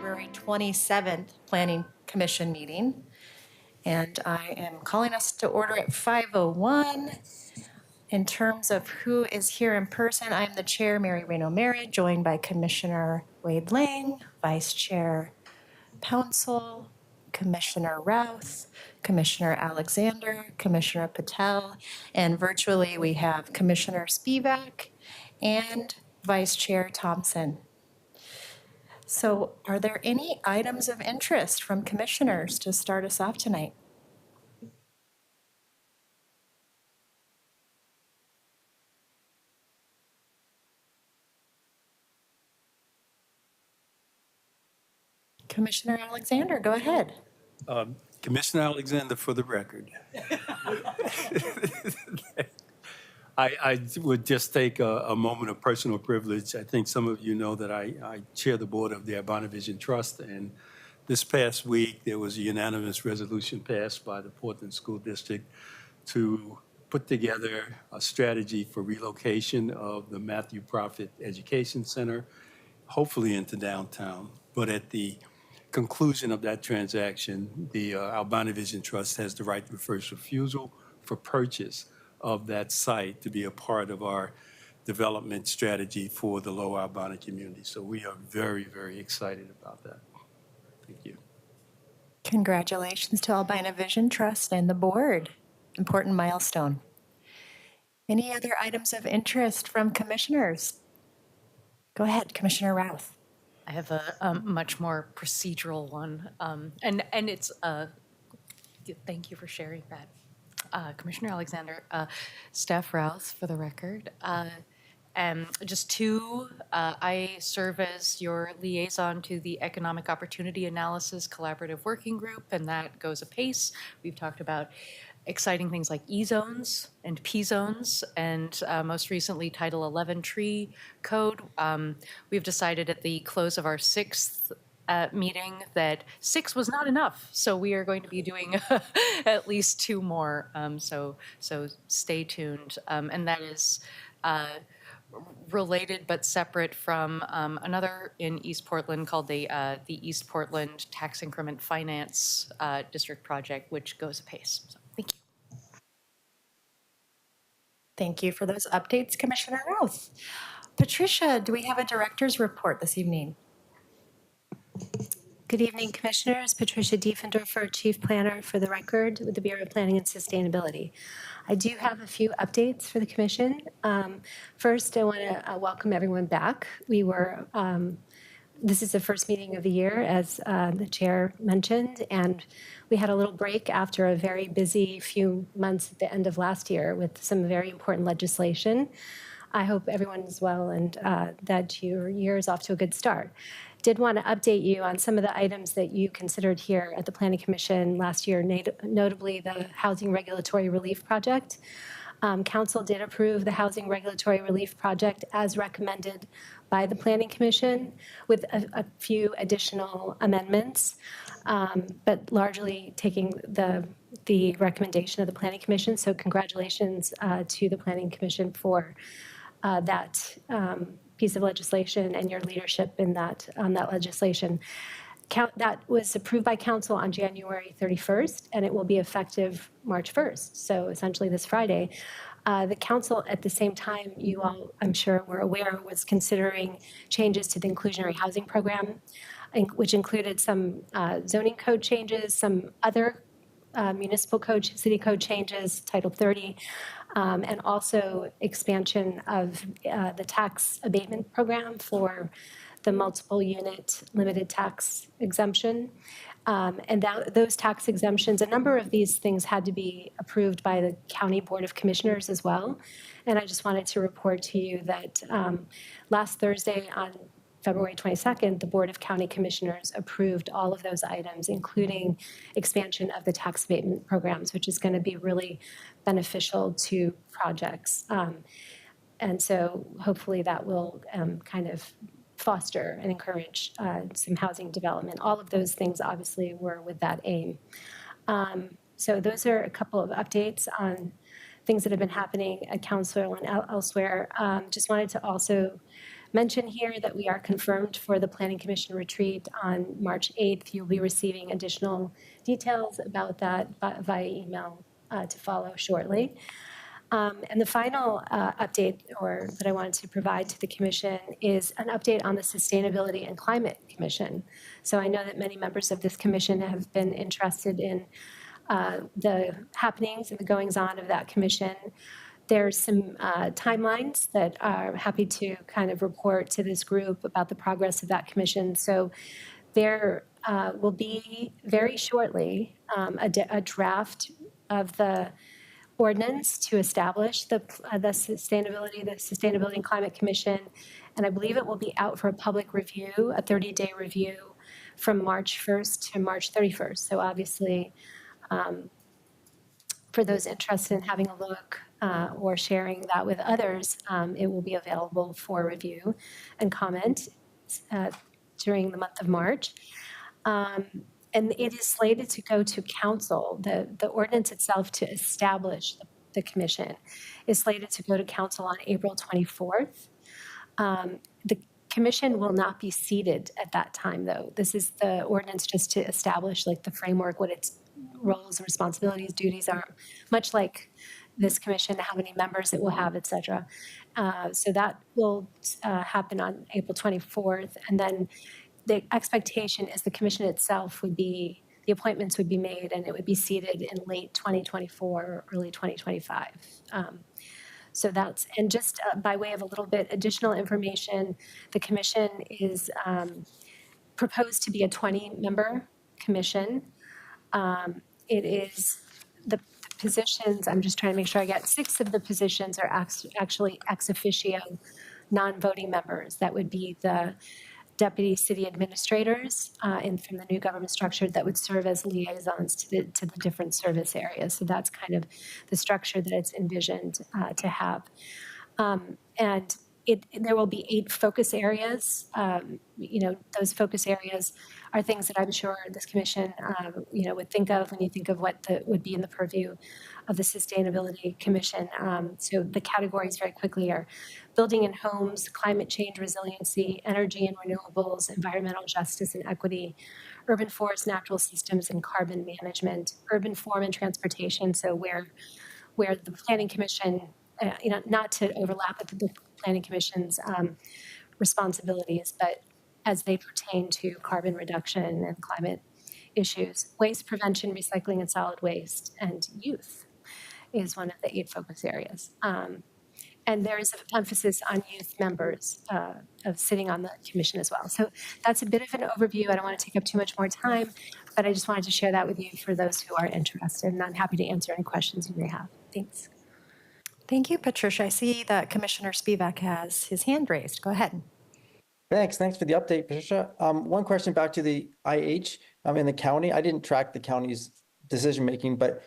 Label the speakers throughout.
Speaker 1: February 27th Planning Commission meeting. And I am calling us to order at 5:01. In terms of who is here in person, I'm the chair, Mary Reno Merritt, joined by Commissioner Wade Lang, Vice Chair Pouncil, Commissioner Routh, Commissioner Alexander, Commissioner Patel, and virtually we have Commissioner Spivak and Vice Chair Thompson. So are there any items of interest from commissioners to start us off tonight? Commissioner Alexander, go ahead.
Speaker 2: Commissioner Alexander, for the record. I would just take a moment of personal privilege. I think some of you know that I chair the board of the Urbana Vision Trust, and this past week there was a unanimous resolution passed by the Portland School District to put together a strategy for relocation of the Matthew Prophet Education Center, hopefully into downtown. But at the conclusion of that transaction, the Urbana Vision Trust has the right of first refusal for purchase of that site to be a part of our development strategy for the Lower Urbana community. So we are very, very excited about that. Thank you.
Speaker 1: Congratulations to Albina Vision Trust and the board. Important milestone. Any other items of interest from commissioners? Go ahead, Commissioner Routh.
Speaker 3: I have a much more procedural one, and it's thank you for sharing that, Commissioner Alexander. Steph Routh, for the record. And just two, I serve as your liaison to the Economic Opportunity Analysis Collaborative Working Group, and that goes apace. We've talked about exciting things like E-zones and P-zones, and most recently Title 11 tree code. We've decided at the close of our sixth meeting that 6 was not enough, so we are going to be doing at least 2 more. So stay tuned, and that is related but separate from another in East Portland called the East Portland Tax Increment Finance District Project, which goes apace. So thank you.
Speaker 1: Thank you for those updates, Commissioner Routh. Patricia, do we have a director's report this evening?
Speaker 4: Good evening, Commissioners. Patricia Diefendorfer, Chief Planner for the record with the Bureau of Planning and Sustainability. I do have a few updates for the Commission. First, I want to welcome everyone back. This is the first meeting of the year, as the Chair mentioned, and we had a little break after a very busy few months at the end of last year with some very important legislation. I hope everyone is well and that your year is off to a good start. Did want to update you on some of the items that you considered here at the Planning Commission last year, notably the Housing Regulatory Relief Project. Council did approve the Housing Regulatory Relief Project as recommended by the Planning Commission with a few additional amendments, but largely taking the recommendation of the Planning Commission. So congratulations to the Planning Commission for that piece of legislation and your leadership in on that legislation. That was approved by Council on January 31st, and it will be effective March 1st, so essentially this Friday. The Council, at the same time, you all, I'm sure, were aware, was considering changes to the inclusionary housing program, which included some zoning code changes, some other municipal code, city code changes, Title 30, and also expansion of the tax abatement program for the multiple unit limited tax exemption. And those tax exemptions, a number of these things had to be approved by the County Board of Commissioners as well. And I just wanted to report to you that last Thursday on February 22nd, the Board of County Commissioners approved all of those items, including expansion of the tax abatement programs, which is going to be really beneficial to projects. And so hopefully that will kind of foster and encourage some housing development. All of those things obviously were with that aim. So those are a couple of updates on things that have been happening at Council and elsewhere. Just wanted to also mention here that we are confirmed for the Planning Commission retreat on March 8th. You'll be receiving additional details about that via email to follow shortly. And the final update that I wanted to provide to the commission is an update on the Sustainability and Climate Commission. So I know that many members of this commission have been interested in the happenings and the goings-on of that commission. There's some timelines that are happy to kind of report to this group about the progress of that commission. So there will be very shortly a draft of the ordinance to establish the Sustainability and Climate Commission, and I believe it will be out for a public review, a 30-day review from March 1st to March 31st. So obviously, for those interested in having a look or sharing that with others, it will be available for review and comment during the month of March. And it is slated to go to council. The ordinance itself to establish the commission is slated to go to council on April 24th. The commission will not be seated at that time, though. This is the ordinance just to establish like the framework, what its roles, responsibilities, duties are, much like this commission, how many members it will have, et cetera. So that will happen on April 24th. And then the expectation is the commission itself the appointments would be made and it would be seated in late 2024 or early 2025. So that's, and just by way of a little bit additional information, the commission is proposed to be a 20-member commission. It is the positions, I'm just trying to make sure I get 6 of the positions are actually ex officio non-voting members. That would be the deputy city administrators from the new government structure that would serve as liaisons to the different service areas. So that's kind of the structure that it's envisioned to have. And there will be 8 focus areas. Those focus areas are things that I'm sure this commission, would think of when you think of what would be in the purview of the Sustainability Commission. So the categories very quickly are building and homes, climate change resiliency, energy and renewables, environmental justice and equity, urban forest, natural systems, and carbon management, urban form and transportation. So where the Planning Commission, not to overlap with the Planning Commission's responsibilities, but as they pertain to carbon reduction and climate issues. Waste prevention, recycling and solid waste, and youth is one of the 8 focus areas. And there is an emphasis on youth members of sitting on the commission as well. So that's a bit of an overview. I don't want to take up too much more time, but I just wanted to share that with you for those who are interested, and I'm happy to answer any questions you may have. Thanks.
Speaker 1: Thank you, Patricia. I see that Commissioner Spivak has his hand raised. Go ahead.
Speaker 5: Thanks for the update, Patricia. One question back to the IH in the county. I didn't track the county's decision-making, but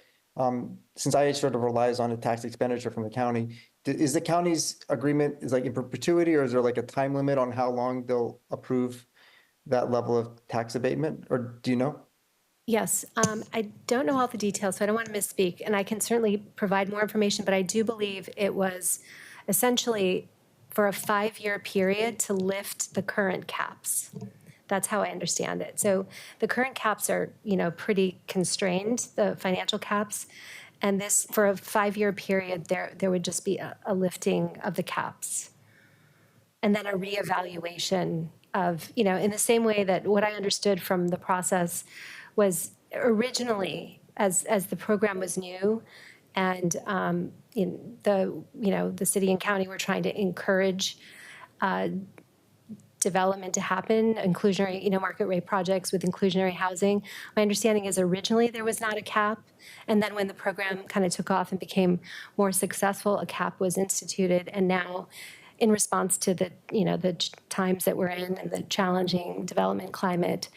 Speaker 5: since IH sort of relies on a tax expenditure from the county, is the county's agreement is like in perpetuity, or is there like a time limit on how long they'll approve that level of tax abatement, or do you know?
Speaker 4: Yes, I don't know all the details, so I don't want to misspeak, and I can certainly provide more information, but I do believe it was essentially for a 5-year period to lift the current caps. That's how I understand it. So the current caps are, pretty constrained, the financial caps, and this, for a 5-year period, there would just be a lifting of the caps. And then a reevaluation of, in the same way that what I understood from the process was originally, as the program was new, and in the city and county were trying to encourage development to happen, inclusionary, market rate projects with inclusionary housing. My understanding is originally there was not a cap, and then when the program kind of took off and became more successful, a cap was instituted, and now, in response to the times that we're in and the challenging development climate,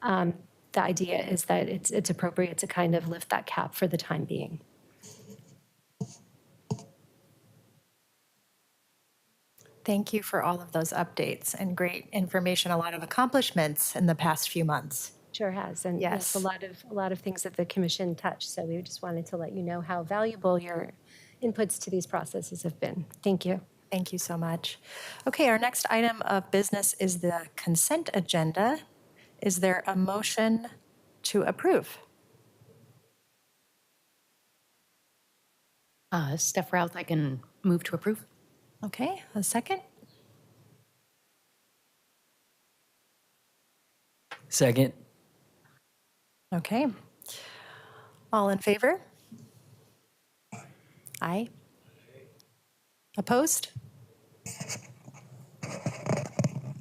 Speaker 4: the idea is that it's appropriate to kind of lift that cap for the time being.
Speaker 1: Thank you for all of those updates and great information, a lot of accomplishments in the past few months.
Speaker 4: Sure has, and
Speaker 1: Yes.
Speaker 4: yes, a lot of things that the commission touched. So we just wanted to let you know how valuable your inputs to these processes have been. Thank you.
Speaker 1: Thank you so much. Okay, our next item of business is the consent agenda. Is there a motion to approve?
Speaker 3: Steph Routh, I can move to approve.
Speaker 1: Okay, a second?
Speaker 6: Second.
Speaker 1: Okay. All in favor? Aye. Opposed?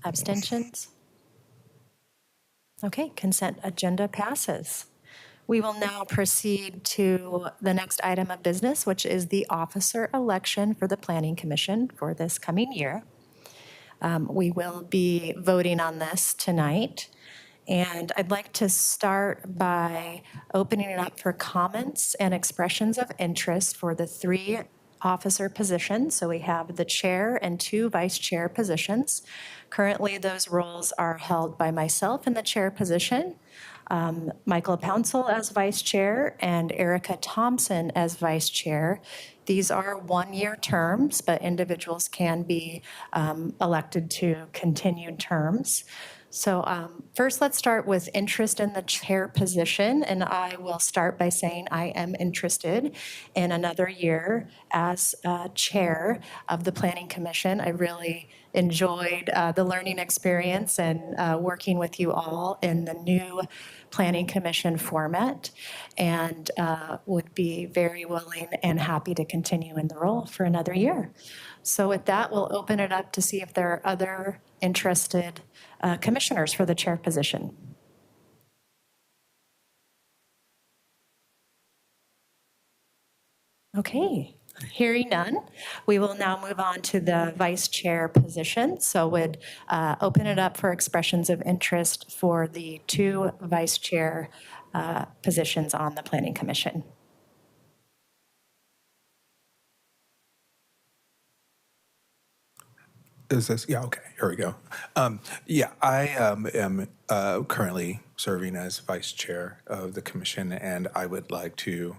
Speaker 1: Abstentions? Okay, consent agenda passes. We will now proceed to the next item of business, which is the officer election for the Planning Commission for this coming year. We will be voting on this tonight. And I'd like to start by opening it up for comments and expressions of interest for the 3 officer positions. So we have the chair and 2 vice chair positions. Currently, those roles are held by myself in the chair position, Michael Pouncil as vice chair, and Erica Thompson as vice chair. These are 1-year terms, but individuals can be elected to continued terms. So first, let's start with interest in the chair position, and I will start by saying I am interested in another year as chair of the Planning Commission. I really enjoyed the learning experience and working with you all in the new Planning Commission format, and would be very willing and happy to continue in the role for another year. So with that, we'll open it up to see if there are other interested commissioners for the chair position. Okay, hearing none, we will now move on to the vice chair position. So would open it up for expressions of interest for the 2 vice chair positions on the Planning Commission.
Speaker 7: Is this, yeah, okay, here we go. Yeah, I am currently serving as vice chair of the commission, and I would like to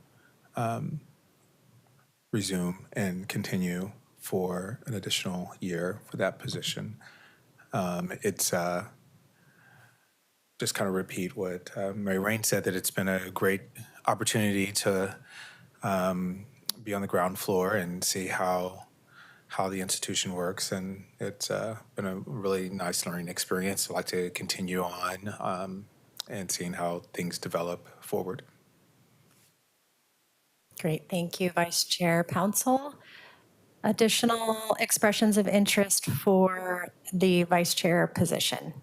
Speaker 7: resume and continue for an additional year for that position. It's just kind of repeat what Mary Rain said, that it's been a great opportunity to be on the ground floor and see how the institution works, and it's been a really nice learning experience. I'd like to continue on and seeing how things develop forward.
Speaker 1: Great, thank you, Vice Chair Pouncil. Additional expressions of interest for the vice chair position.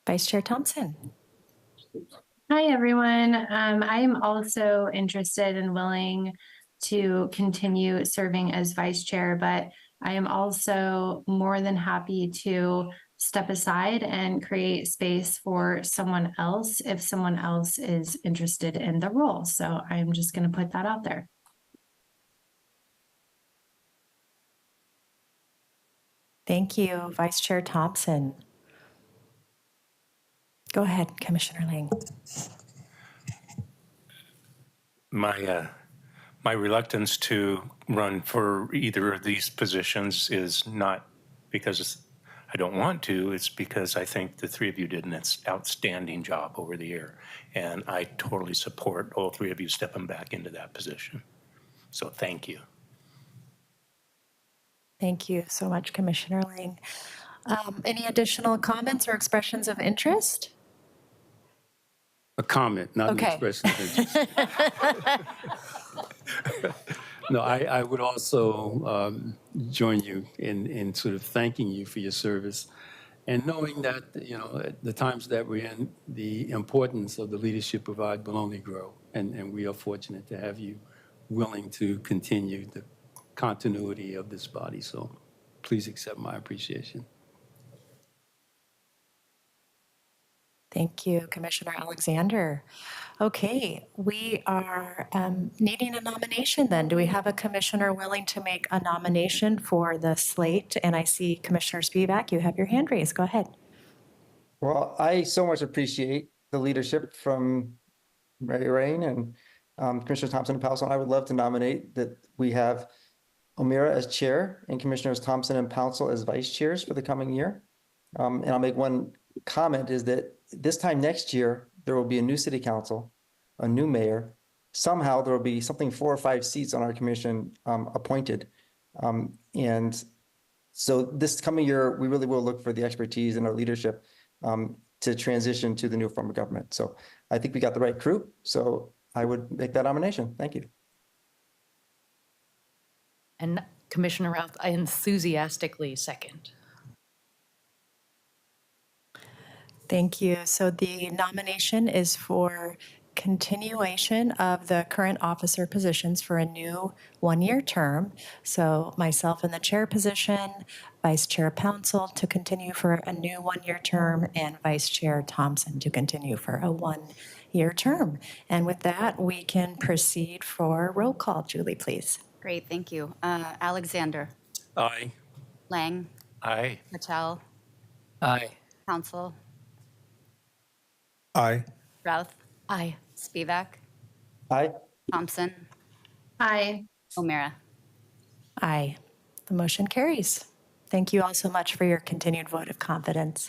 Speaker 1: Vice Chair Thompson.
Speaker 8: Hi, everyone. I am also interested and willing to continue serving as vice chair, but I am also more than happy to step aside and create space for someone else if someone else is interested in the role. So I'm just going to put that out there.
Speaker 1: Thank you, Vice Chair Thompson. Go ahead, Commissioner Lang.
Speaker 9: My reluctance to run for either of these positions is not because I don't want to, it's because I think the 3 of you did an outstanding job over the year. And I totally support all 3 of you stepping back into that position. So thank you.
Speaker 1: Thank you so much, Commissioner Lang. Any additional comments or expressions of interest?
Speaker 2: A comment, not an
Speaker 1: Okay.
Speaker 2: expression of interest. No, I would also join you in sort of thanking you for your service, and knowing that, you know, at the times that we're in, the importance of the leadership provide will only grow, and we are fortunate to have you willing to continue the continuity of this body. So please accept my appreciation.
Speaker 1: Thank you, Commissioner Alexander. Okay, we are needing a nomination then. Do we have a commissioner willing to make a nomination for the slate? And I see Commissioner Spivak, you have your hand raised. Go ahead.
Speaker 5: Well, I so much appreciate the leadership from Mary Rain and Commissioners Thompson and Powell, I would love to nominate that we have O'Meara as chair and Commissioners Thompson and Pouncil as vice chairs for the coming year. And I'll make one comment is that this time next year, there will be a new city council, a new mayor. Somehow there will be something 4 or 5 seats on our commission appointed. And so this coming year, we really will look for the expertise and our leadership to transition to the new form of government. So I think we got the right crew. So I would make that nomination. Thank you.
Speaker 3: And Commissioner Routh, I enthusiastically second.
Speaker 1: Thank you. So the nomination is for continuation of the current officer positions for a new one-year term. So myself in the chair position, Vice Chair Pouncil to continue for a new one-year term, and Vice Chair Thompson to continue for a one-year term. And with that, we can proceed for roll call. Julie, please.
Speaker 6: Great, thank you. Alexander,
Speaker 2: Aye.
Speaker 6: Lang,
Speaker 9: Aye.
Speaker 6: Patel,
Speaker 9: Aye.
Speaker 6: Council,
Speaker 7: Aye.
Speaker 6: Routh,
Speaker 3: Aye.
Speaker 6: Spivak,
Speaker 5: Aye.
Speaker 6: Thompson,
Speaker 8: Aye.
Speaker 6: O'Meara.
Speaker 1: Aye. The motion carries. Thank you all so much for your continued vote of confidence.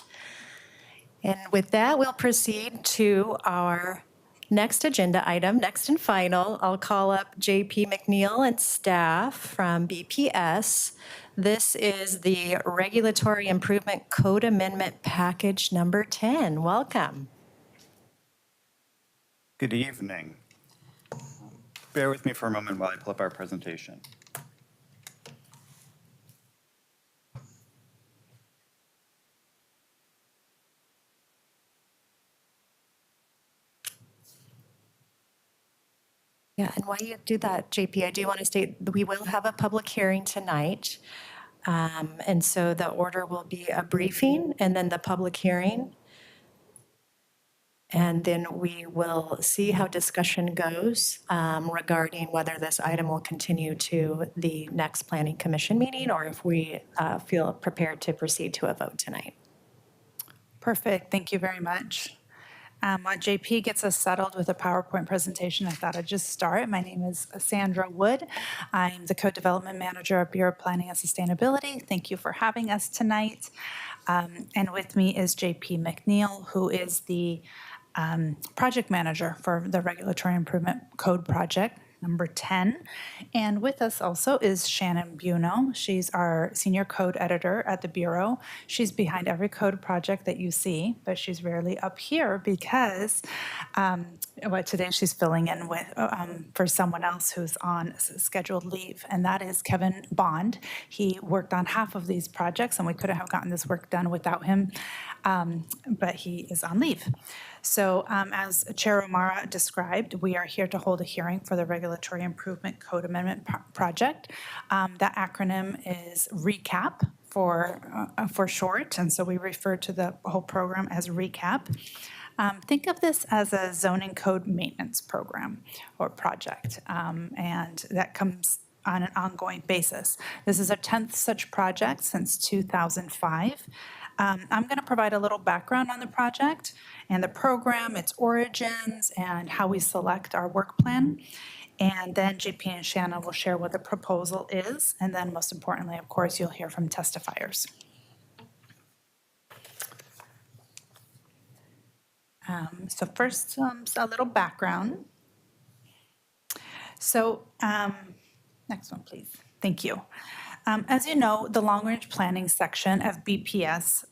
Speaker 1: And with that, we'll proceed to our next agenda item, next and final. I'll call up JP McNeil and staff from BPS. This is the Regulatory Improvement Code Amendment Package number 10. Welcome.
Speaker 10: Good evening. Bear with me for a moment while I pull up our presentation.
Speaker 1: Yeah, and while you do that, JP, I do want to state that we will have a public hearing tonight. And so the order will be a briefing and then the public hearing. And then we will see how discussion goes regarding whether this item will continue to the next Planning Commission meeting or if we feel prepared to proceed to a vote tonight.
Speaker 11: Perfect. Thank you very much. While JP gets us settled with a PowerPoint presentation, I thought I'd just start. My name is Sandra Wood. I'm the Co-Development Manager at Bureau of Planning and Sustainability. Thank you for having us tonight. And with me is JP McNeil, who is the project manager for the Regulatory Improvement Code Project, number 10. And with us also is Shannon Buno. She's our senior code editor at the Bureau. She's behind every code project that you see, but she's rarely up here because today she's filling in with for someone else who's on scheduled leave, and that is Kevin Bond. He worked on half of these projects, and we couldn't have gotten this work done without him, but he is on leave. So as Chair O'Meara described, we are here to hold a hearing for the Regulatory Improvement Code Amendment Project. That acronym is RICAP for short, and so we refer to the whole program as RICAP. Think of this as a zoning code maintenance program or project, and that comes on an ongoing basis. This is our 10th such project since 2005. I'm going to provide a little background on the project and the program, its origins, and how we select our work plan. And then JP and Shannon will share what the proposal is. And then most importantly, of course, you'll hear from testifiers. So first, a little background. So next one, please. Thank you. As you know, the long-range planning section of BPS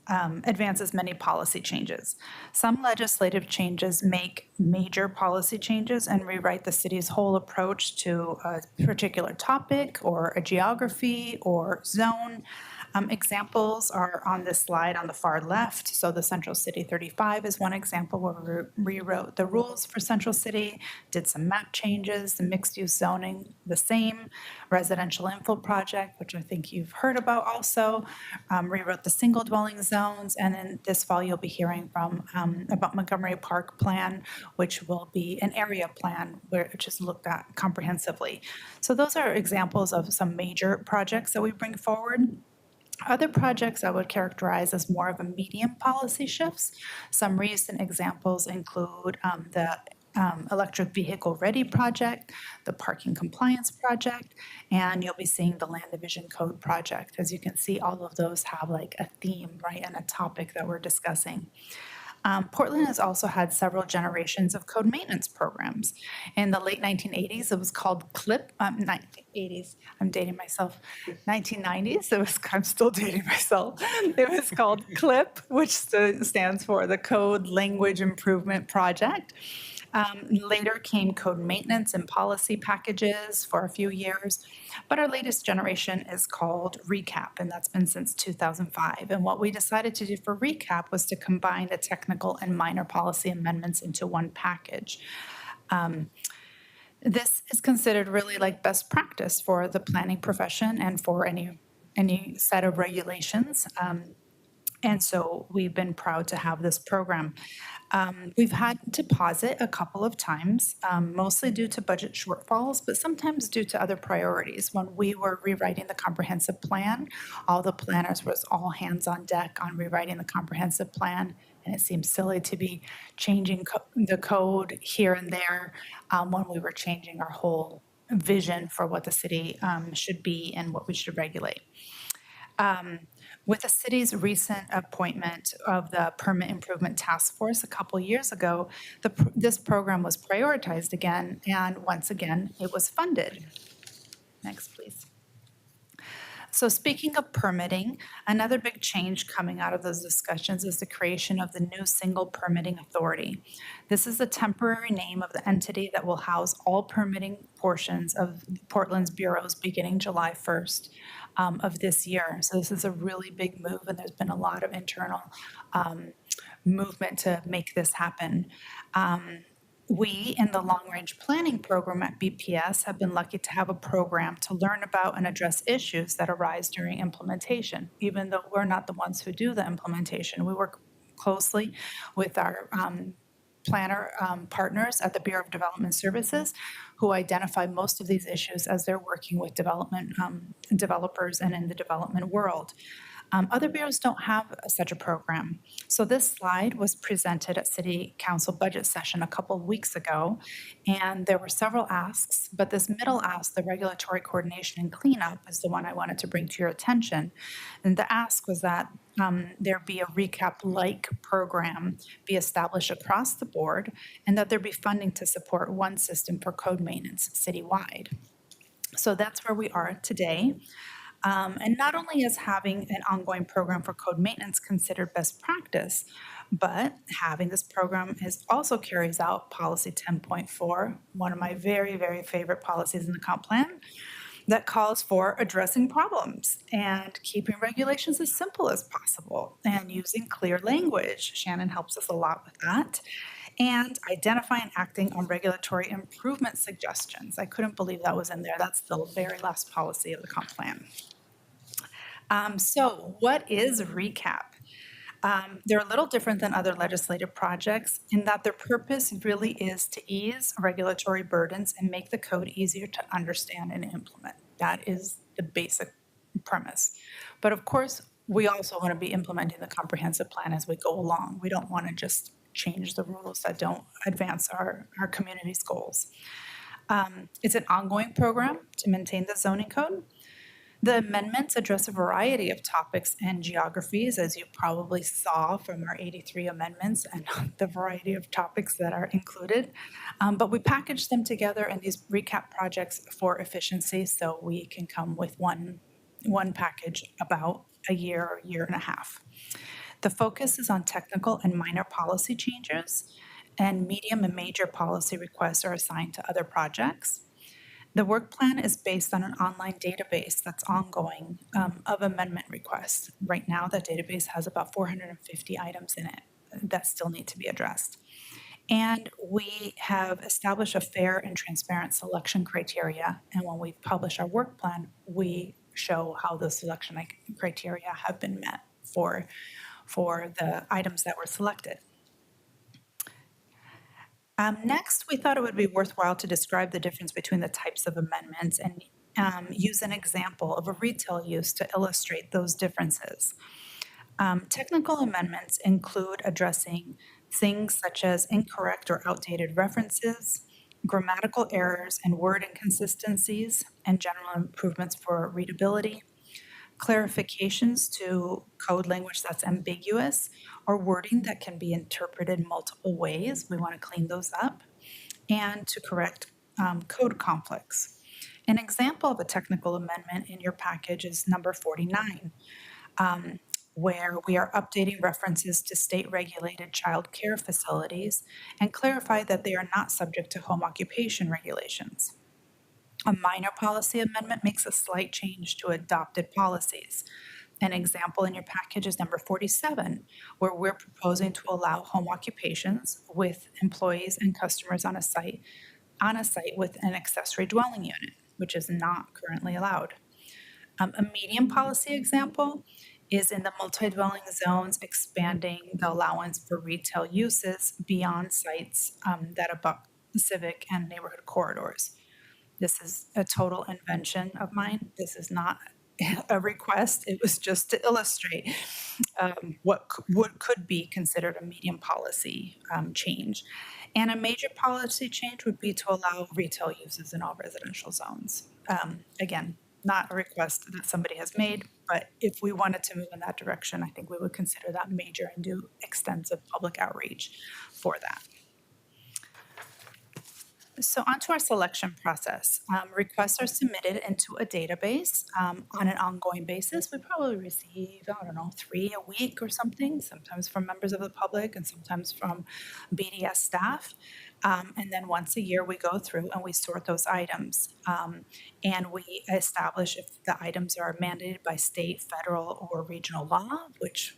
Speaker 11: advances many policy changes. Some legislative changes make major policy changes and rewrite the city's whole approach to a particular topic or a geography or zone. Examples are on this slide on the far left. So the Central City 35 is one example where we rewrote the rules for Central City, did some map changes, the mixed-use zoning, the same. Residential infill project, which I think you've heard about also, rewrote the single dwelling zones. And then this fall, you'll be hearing from about Montgomery Park plan, which will be an area plan which is looked at comprehensively. So those are examples of some major projects that we bring forward. Other projects I would characterize as more of a medium policy shifts. Some recent examples include the electric vehicle ready project, the parking compliance project, and you'll be seeing the land division code project. As you can see, all of those have like a theme, right, and a topic that we're discussing. Portland has also had several generations of code maintenance programs. In the late 1980s, it was called CLIP. 1980s, I'm dating myself. 1990s, I'm still dating myself. It was called CLIP, which stands for the Code Language Improvement Project. Later came code maintenance and policy packages for a few years, but our latest generation is called RICAP, and that's been since 2005. And what we decided to do for RICAP was to combine the technical and minor policy amendments into one package. This is considered really like best practice for the planning profession and for any set of regulations. And so we've been proud to have this program. We've had to pause it a couple of times, mostly due to budget shortfalls, but sometimes due to other priorities. When we were rewriting the comprehensive plan, all the planners was all hands on deck on rewriting the comprehensive plan. And it seems silly to be changing the code here and there when we were changing our whole vision for what the city should be and what we should regulate. With the city's recent appointment of the Permit Improvement Task Force a couple years ago, this program was prioritized again, and once again, it was funded. Next, please. So speaking of permitting, another big change coming out of those discussions is the creation of the new single permitting authority. This is the temporary name of the entity that will house all permitting portions of Portland's bureaus beginning July 1st. Of this year. So this is a really big move, and there's been a lot of internal movement to make this happen. We, in the Long Range Planning Program at BPS, have been lucky to have a program to learn about and address issues that arise during implementation. Even though we're not the ones who do the implementation, we work closely with our planner partners at the Bureau of Development Services, who identify most of these issues as they're working with developers and in the development world. Other bureaus don't have such a program. So this slide was presented at City Council budget session a couple of weeks ago, and there were several asks, but this middle ask, the regulatory coordination and cleanup, is the one I wanted to bring to your attention. And the ask was that there be a RICAP-like program be established across the board, and that there be funding to support one system for code maintenance citywide. So that's where we are today. And not only is having an ongoing program for code maintenance considered best practice, but having this program also carries out policy 10.4, one of my very, very favorite policies in the comp plan, that calls for addressing problems and keeping regulations as simple as possible and using clear language. Shannon helps us a lot with that. And identifying and acting on regulatory improvement suggestions. I couldn't believe that was in there. That's the very last policy of the comp plan. So what is RICAP? They're a little different than other legislative projects in that their purpose really is to ease regulatory burdens and make the code easier to understand and implement. That is the basic premise. But of course, we also want to be implementing the comprehensive plan as we go along. We don't want to just change the rules that don't advance our community's goals. It's an ongoing program to maintain the zoning code. The amendments address a variety of topics and geographies, as you probably saw from our 83 amendments and the variety of topics that are included. But we packaged them together in these RICAP projects for efficiency, so we can come with one package about a year and a half. The focus is on technical and minor policy changes, and medium and major policy requests are assigned to other projects. The work plan is based on an online database that's ongoing of amendment requests. Right now, that database has about 450 items in it that still need to be addressed. And we have established a fair and transparent selection criteria. And when we publish our work plan, we show how the selection criteria have been met for the items that were selected. Next, we thought it would be worthwhile to describe the difference between the types of amendments and use an example of a retail use to illustrate those differences. Technical amendments include addressing Things such as incorrect or outdated references, grammatical errors and word inconsistencies, and general improvements for readability, clarifications to code language that's ambiguous or wording that can be interpreted multiple ways. We want to clean those up, and to correct code conflicts. An example of a technical amendment in your package is number 49, where we are updating references to state-regulated child care facilities and clarify that they are not subject to home occupation regulations. A minor policy amendment makes a slight change to adopted policies. An example in your package is number 47, where we're proposing to allow home occupations with employees and customers on a site with an accessory dwelling unit, which is not currently allowed. A medium policy example is in the multi-dwelling zones, expanding the allowance for retail uses beyond sites that abut civic and neighborhood corridors. This is a total invention of mine. This is not a request. It was just to illustrate what could be considered a medium policy change. And a major policy change would be to allow retail uses in all residential zones. Again, not a request that somebody has made, but if we wanted to move in that direction, I think we would consider that major and do extensive public outreach for that. So onto our selection process. Requests are submitted into a database on an ongoing basis. We probably receive, 3 a week or something, sometimes from members of the public and sometimes from BDS staff. And then once a year, we go through and we sort those items. And we establish if the items are mandated by state, federal, or regional law, which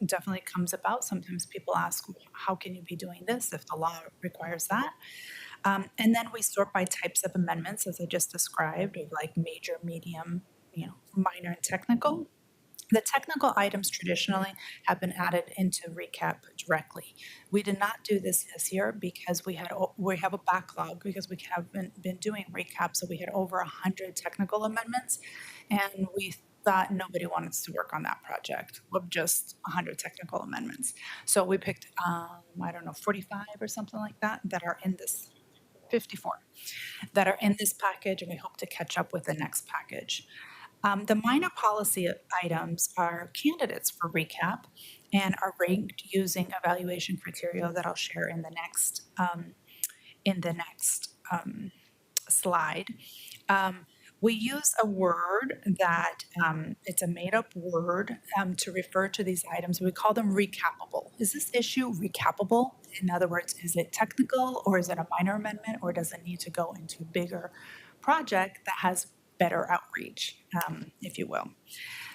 Speaker 11: definitely comes about. Sometimes people ask, how can you be doing this if the law requires that? And then we sort by types of amendments, as I just described, of like major, medium, minor, and technical. The technical items traditionally have been added into RICAP directly. We did not do this year because we have a backlog because we haven't been doing RICAP, so we had over 100 technical amendments, and we thought nobody wanted to work on that project with just 100 technical amendments. So we picked, 45 or something like that are in this, 54, that are in this package, and we hope to catch up with the next package. The minor policy items are candidates for RICAP and are ranked using evaluation criteria that I'll share in the next slide. We use a word that it's a made-up word to refer to these items. We call them recapable. Is this issue recapable? In other words, is it technical, or is it a minor amendment, or does it need to go into a bigger project that has better outreach, if you will?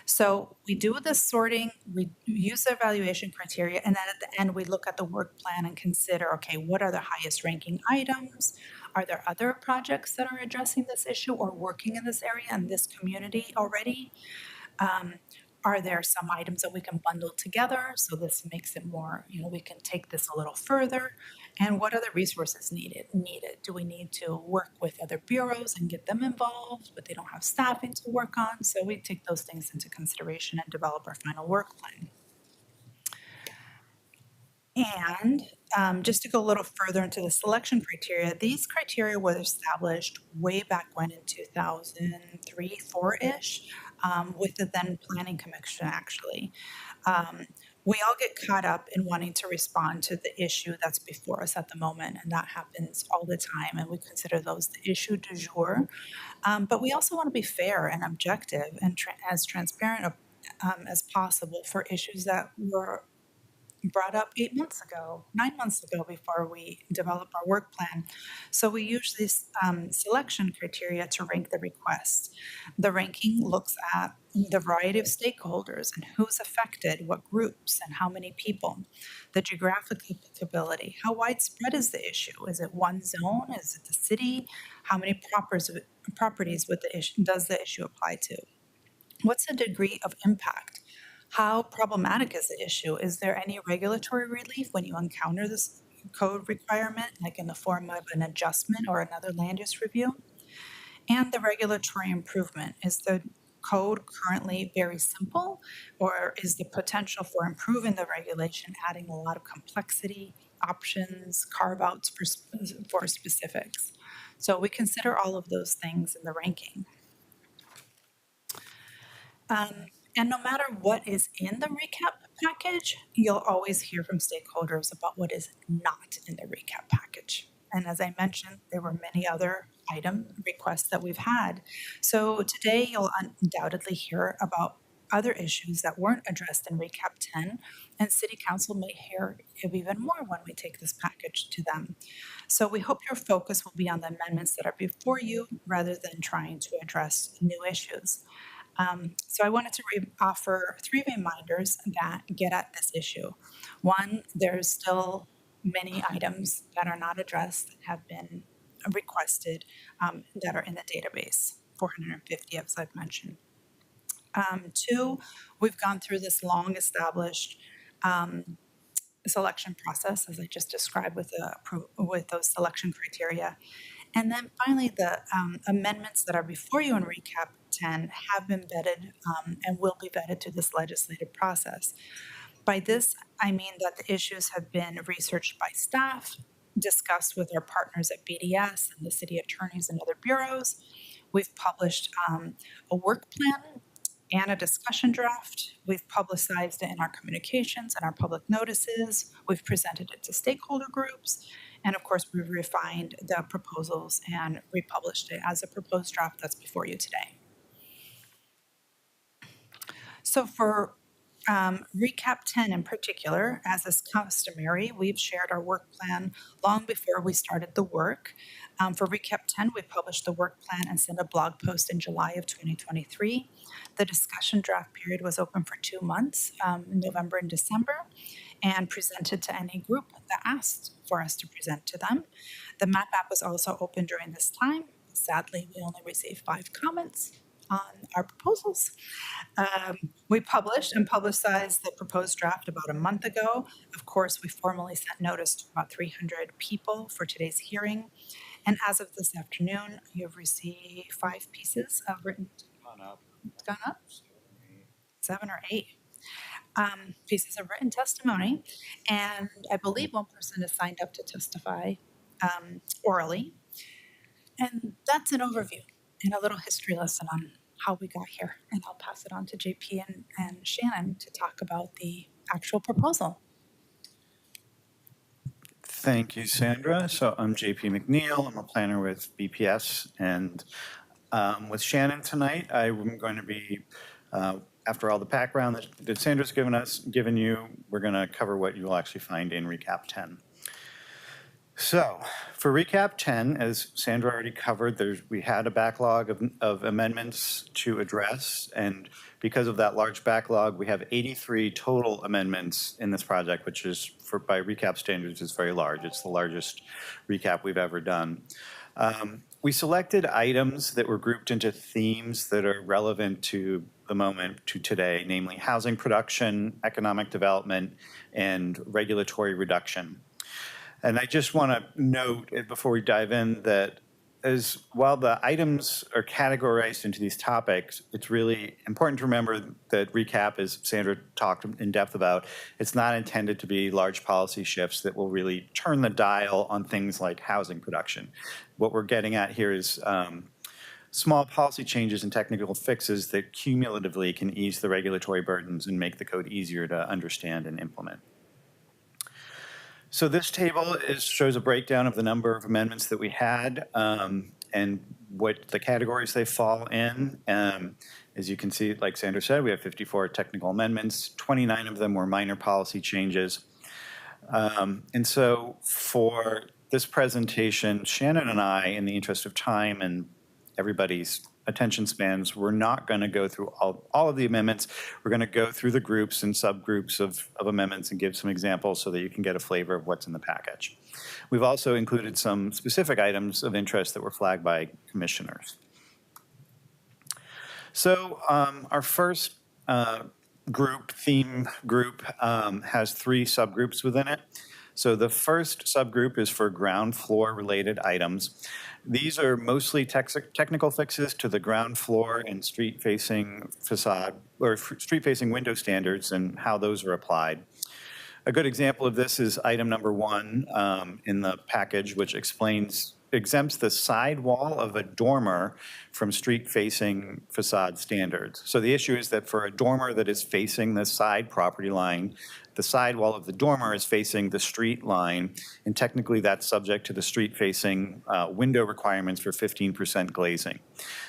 Speaker 11: So we do the sorting, we use the evaluation criteria, and then at the end, we look at the work plan and consider, okay, what are the highest ranking items? Are there other projects that are addressing this issue or working in this area and this community already? Are there some items that we can bundle together so this makes it more, we can take this a little further? And what other resources needed? Do we need to work with other bureaus and get them involved, but they don't have staffing to work on? So we take those things into consideration and develop our final work plan. And just to go a little further into the selection criteria, these criteria were established way back when in 2003, 4-ish, with the then Planning Commission, actually. We all get caught up in wanting to respond to the issue that's before us at the moment, and that happens all the time, and we consider those the issue du jour. But we also want to be fair and objective and as transparent as possible for issues that were brought up 9 months ago before we develop our work plan. So we use these selection criteria to rank the requests. The ranking looks at the variety of stakeholders and who's affected, what groups, and how many people. The geographic applicability, how widespread is the issue? Is it one zone? Is it the city? How many properties does the issue apply to? What's the degree of impact? How problematic is the issue? Is there any regulatory relief when you encounter this code requirement, like in the form of an adjustment or another land use review? And the regulatory improvement. Is the code currently very simple, or is the potential for improving the regulation adding a lot of complexity, options, carve-outs for specifics? So we consider all of those things in the ranking. And no matter what is in the recap package, you'll always hear from stakeholders about what is not in the recap package. And as I mentioned, there were many other item requests that we've had. So today you'll undoubtedly hear about other issues that weren't addressed in recap 10, and City Council may hear of even more when we take this package to them. So we hope your focus will be on the amendments that are before you rather than trying to address new issues. So I wanted to offer 3 reminders that get at this issue. One, there's still many items that are not addressed that have been requested that are in the database, 450 as I've mentioned. 2, we've gone through this long established selection process, as I just described with those selection criteria. And then finally, the amendments that are before you in Recap 10 have been vetted and will be vetted through this legislative process. By this, I mean that the issues have been researched by staff, discussed with our partners at BDS and the city attorneys and other bureaus. We've published a work plan and a discussion draft. We've publicized it in our communications and our public notices. We've presented it to stakeholder groups. And of course, we've refined the proposals and republished it as a proposed draft that's before you today. So for Recap 10 in particular, as is customary, we've shared our work plan long before we started the work. For Recap 10, we published the work plan and sent a blog post in July of 2023. The discussion draft period was open for 2 months, November and December, and presented to any group that asked for us to present to them. The map app was also open during this time. Sadly, we only received 5 comments on our proposals. We published and publicized the proposed draft about a month ago. Of course, we formally sent notice to about 300 people for today's hearing. And as of this afternoon, you've received 5 pieces of written. It's gone up? 7 or 8 pieces of written testimony. And I believe one person has signed up to testify orally. And that's an overview and a little history lesson on how we got here. And I'll pass it on to JP and Shannon to talk about the actual proposal.
Speaker 10: Thank you, Sandra. So I'm JP McNeil. I'm a planner with BPS. And with Shannon tonight, I'm going to be, after all the background that Sandra's given you, we're going to cover what you will actually find in Recap 10. So for Recap 10, as Sandra already covered, we had a backlog of amendments to address. And because of that large backlog, we have 83 total amendments in this project, which is, by Recap standards, is very large. It's the largest recap we've ever done. We selected items that were grouped into themes that are relevant to the moment, to today, namely housing production, economic development, and regulatory reduction. And I just want to note before we dive in that while the items are categorized into these topics, it's really important to remember that recap, as Sandra talked in depth about, it's not intended to be large policy shifts that will really turn the dial on things like housing production. What we're getting at here is small policy changes and technical fixes that cumulatively can ease the regulatory burdens and make the code easier to understand and implement. So this table shows a breakdown of the number of amendments that we had and what the categories they fall in. As you can see, like Sandra said, we have 54 technical amendments. 29 of them were minor policy changes. And so for this presentation, Shannon and I, in the interest of time and everybody's attention spans, we're not going to go through all of the amendments. We're going to go through the groups and subgroups of amendments and give some examples so that you can get a flavor of what's in the package. We've also included some specific items of interest that were flagged by commissioners. So our first theme group, has 3 subgroups within it. So the first subgroup is for ground floor related items. These are mostly technical fixes to the ground floor and street facing facade or street facing window standards and how those are applied. A good example of this is item number 1 in the package, which exempts the side wall of a dormer from street-facing facade standards. So the issue is that for a dormer that is facing the side property line, the side wall of the dormer is facing the street line, and technically that's subject to the street-facing window requirements for 15% glazing.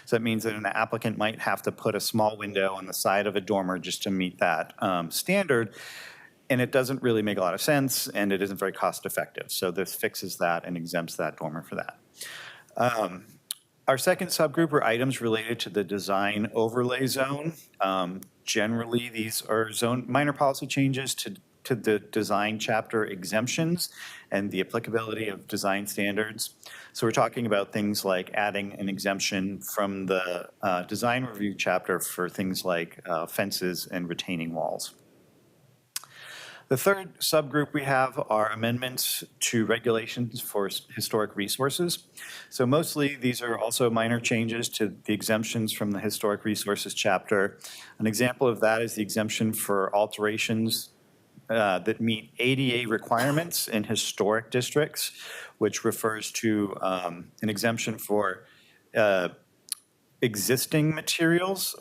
Speaker 10: So that means that an applicant might have to put a small window on the side of a dormer just to meet that standard. And it doesn't really make a lot of sense, and it isn't very cost effective. So this fixes that and exempts that dormer for that. Our second subgroup are items related to the design overlay zone. Generally, these are minor policy changes to the design chapter exemptions and the applicability of design standards. So we're talking about things like adding an exemption from the design review chapter for things like fences and retaining walls. The third subgroup we have are amendments to regulations for historic resources. So mostly these are also minor changes to the exemptions from the historic resources chapter. An example of that is the exemption for alterations that meet ADA requirements in historic districts, which refers to an exemption for existing materials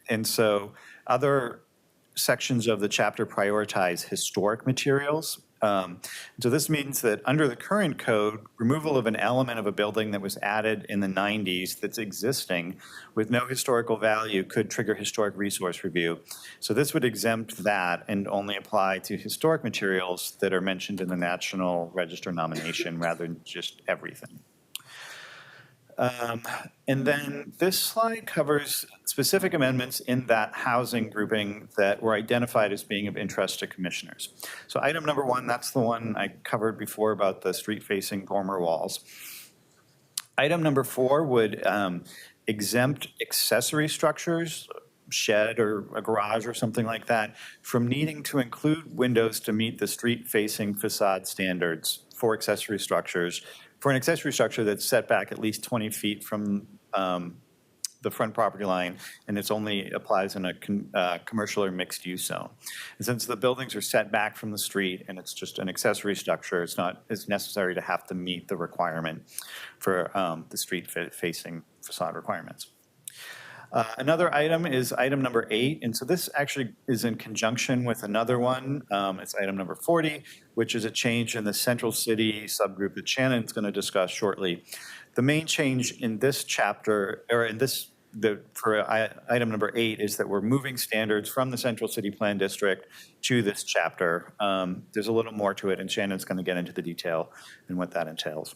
Speaker 10: and so other sections of the chapter prioritize historic materials. So this means that under the current code, removal of an element of a building that was added in the 90s that's existing with no historical value could trigger historic resource review. So this would exempt that and only apply to historic materials that are mentioned in the National Register nomination rather than just everything. And then this slide covers specific amendments in that housing grouping that were identified as being of interest to commissioners. So item number 1, that's the one I covered before about the street-facing dormer walls. Item number 4 would exempt accessory structures, shed or a garage or something like that, from needing to include windows to meet the street-facing facade standards for accessory structures, for an accessory structure that's set back at least 20 feet from the front property line, and it only applies in a commercial or mixed use zone. And since the buildings are set back from the street and it's just an accessory structure, it's necessary to have to meet the requirement for the street facing facade requirements. Another item is item number 8, and so this actually is in conjunction with another one. It's item number 40, which is a change in the Central City subgroup that Shannon's going to discuss shortly. The main change in this chapter, or in this, for item number 8, is that we're moving standards from the Central City Plan District to this chapter. There's a little more to it, and Shannon's going to get into the detail and what that entails.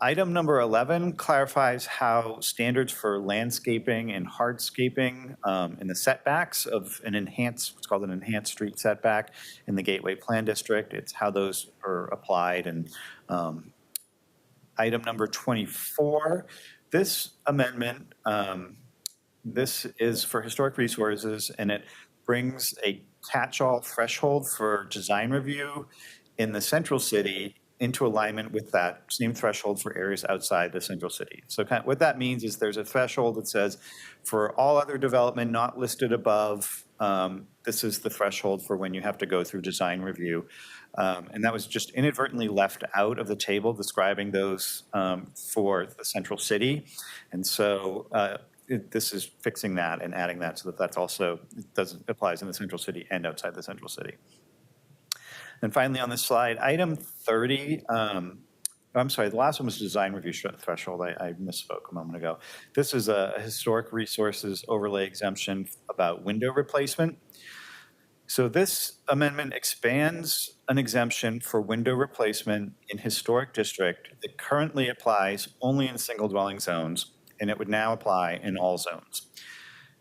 Speaker 10: Item number 11 clarifies how standards for landscaping and hardscaping and the setbacks of what's called an enhanced street setback in the Gateway Plan District. It's how those are applied. And item number 24, this amendment, this is for historic resources, and it brings a catch-all threshold for design review in the Central City into alignment with that same threshold for areas outside the Central City. So what that means is there's a threshold that says for all other development not listed above, this is the threshold for when you have to go through design review. And that was just inadvertently left out of the table describing those for the Central City. And so this is fixing that and adding that so that that's also, applies in the Central City and outside the Central City. And finally, on this slide, item 30, I'm sorry, the last one was design review threshold. I misspoke a moment ago. This is a historic resources overlay exemption about window replacement. So this amendment expands an exemption for window replacement in historic district that currently applies only in single dwelling zones, and it would now apply in all zones.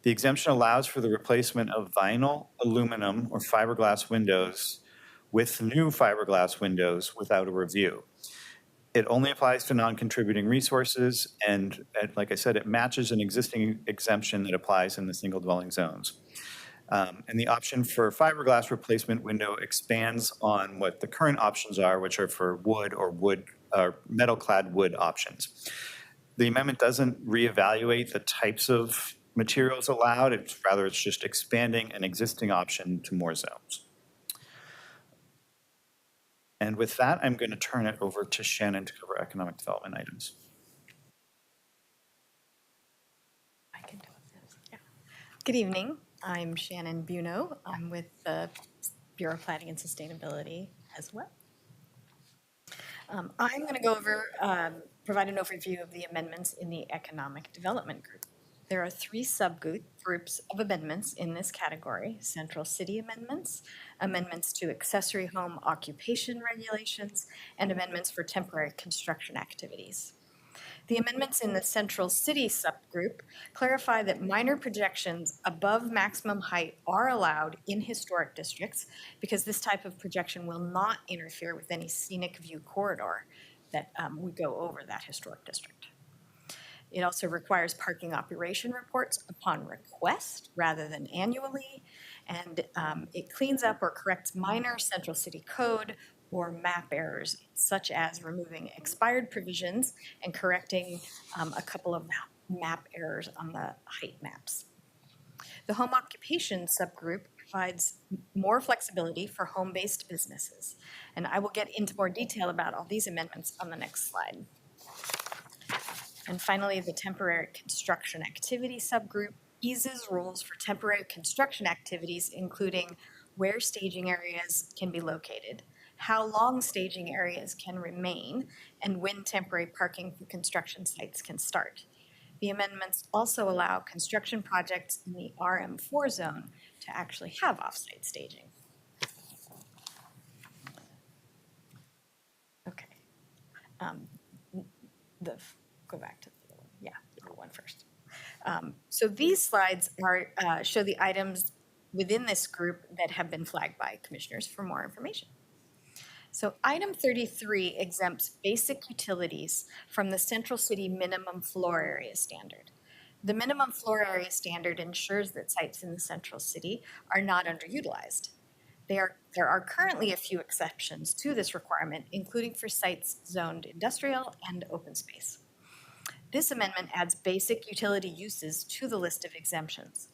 Speaker 10: The exemption allows for the replacement of vinyl, aluminum, or fiberglass windows with new fiberglass windows without a review. It only applies to non-contributing resources, and like I said, it matches an existing exemption that applies in the single dwelling zones. And the option for fiberglass replacement window expands on what the current options are, which are for wood or metal-clad wood options. The amendment doesn't reevaluate the types of materials allowed. It's just expanding an existing option to more zones. And with that, I'm going to turn it over to Shannon to cover economic development items.
Speaker 12: I can do this. Yeah. Good evening. I'm Shannon Buno. I'm with the Bureau of Planning and Sustainability as well. I'm going to go over, provide an overview of the amendments in the Economic Development Group. There are 3 subgroups of amendments in this category: Central City amendments, amendments to accessory home occupation regulations, and amendments for temporary construction activities. The amendments in the Central City subgroup clarify that minor projections above maximum height are allowed in historic districts because this type of projection will not interfere with any scenic view corridor that would go over that historic district. It also requires parking operation reports upon request rather than annually, and it cleans up or corrects minor Central City Code or map errors, such as removing expired provisions and correcting a couple of map errors on the height maps. The home occupation subgroup provides more flexibility for home-based businesses, and I will get into more detail about all these amendments on the next slide. And finally, the temporary construction activity subgroup eases rules for temporary construction activities, including where staging areas can be located, how long staging areas can remain, and when temporary parking for construction sites can start. The amendments also allow construction projects in the RM4 zone to actually have off-site staging. Okay. Go back to the other one. Yeah, the one first. So these slides show the items within this group that have been flagged by commissioners for more information. So item 33 exempts basic utilities from the Central City minimum floor area standard. The minimum floor area standard ensures that sites in the Central City are not underutilized. There are currently a few exceptions to this requirement, including for sites zoned industrial and open space. This amendment adds basic utility uses to the list of exemptions.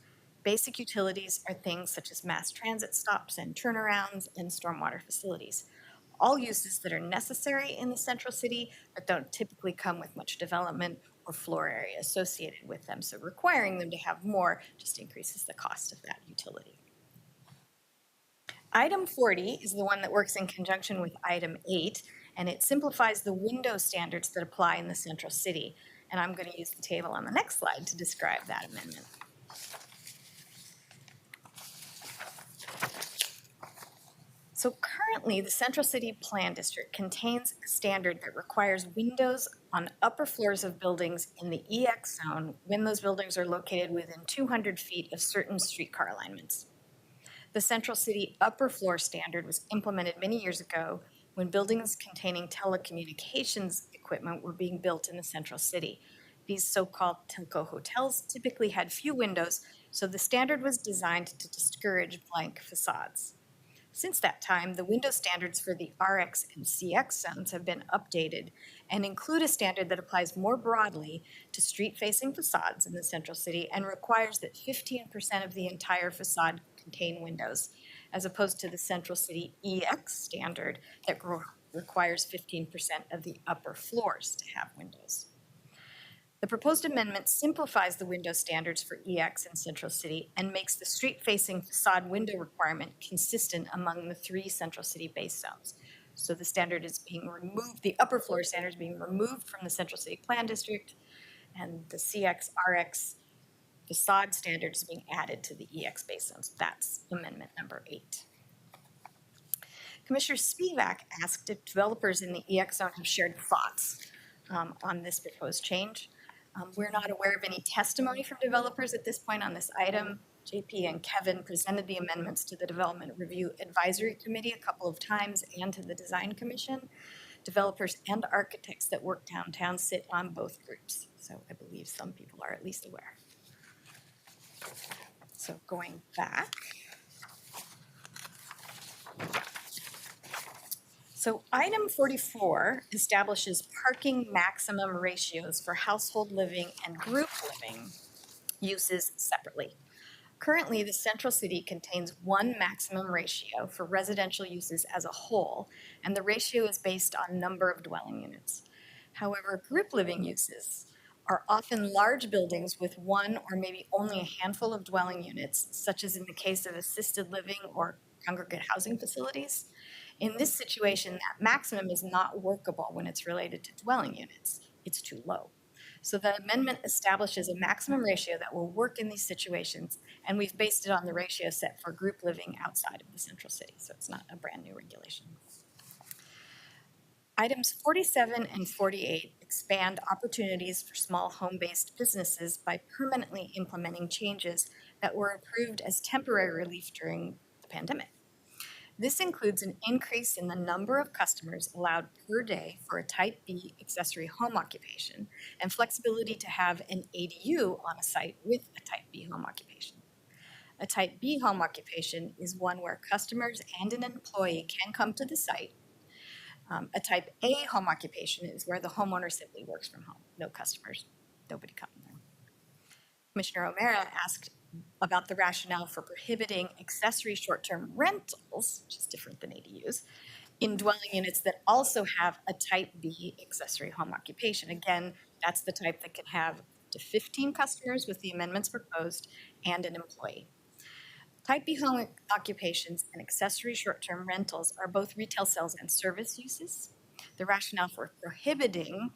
Speaker 12: Basic utilities are things such as mass transit stops and turnarounds and stormwater facilities, all uses that are necessary in the Central City but don't typically come with much development or floor area associated with them. So requiring them to have more just increases the cost of that utility. Item 40 is the one that works in conjunction with item 8, and it simplifies the window standards that apply in the Central City. And I'm going to use the table on the next slide to describe that amendment. So currently, the Central City Plan District contains a standard that requires windows on upper floors of buildings in the EX zone when those buildings are located within 200 feet of certain streetcar alignments. The Central City upper floor standard was implemented many years ago when buildings containing telecommunications equipment were being built in the Central City. These so-called telco hotels typically had few windows, so the standard was designed to discourage blank facades. Since that time, the window standards for the RX and CX zones have been updated and include a standard that applies more broadly to street-facing facades in the Central City and requires that 15% of the entire facade contain windows, as opposed to the Central City EX standard that requires 15% of the upper floors to have windows. The proposed amendment simplifies the window standards for EX in Central City and makes the street-facing facade window requirement consistent among the 3 Central City base zones. So the standard is being removed, the upper floor standard is being removed from the Central City Plan District, and the CX, RX facade standard is being added to the EX base zones. That's amendment number 8. Commissioner Spivak asked if developers in the EX zone have shared thoughts on this proposed change. We're not aware of any testimony from developers at this point on this item. JP and Kevin presented the amendments to the Development Review Advisory Committee a couple of times and to the Design Commission. Developers and architects that work downtown sit on both groups, so I believe some people are at least aware. So going back. So item 44 establishes parking maximum ratios for household living and group living uses separately. Currently, the central city contains one maximum ratio for residential uses as a whole, and the ratio is based on number of dwelling units. However, group living uses are often large buildings with one or maybe only a handful of dwelling units, such as in the case of assisted living or congregate housing facilities. In this situation, that maximum is not workable when it's related to dwelling units. It's too low. So the amendment establishes a maximum ratio that will work in these situations, and we've based it on the ratio set for group living outside of the central city, so it's not a brand new regulation. Items 47 and 48 expand opportunities for small home-based businesses by permanently implementing changes that were approved as temporary relief during the pandemic. This includes an increase in the number of customers allowed per day for a Type B accessory home occupation and flexibility to have an ADU on a site with a Type B home occupation. A Type B home occupation is one where customers and an employee can come to the site. A Type A home occupation is where the homeowner simply works from home, no customers, nobody coming there. Commissioner O'Mara asked about the rationale for prohibiting accessory short-term rentals, which is different than ADUs, in dwelling units that also have a Type B accessory home occupation. Again, that's the type that can have up to 15 customers with the amendments proposed and an employee. Type B home occupations and accessory short-term rentals are both retail sales and service uses. The rationale for prohibiting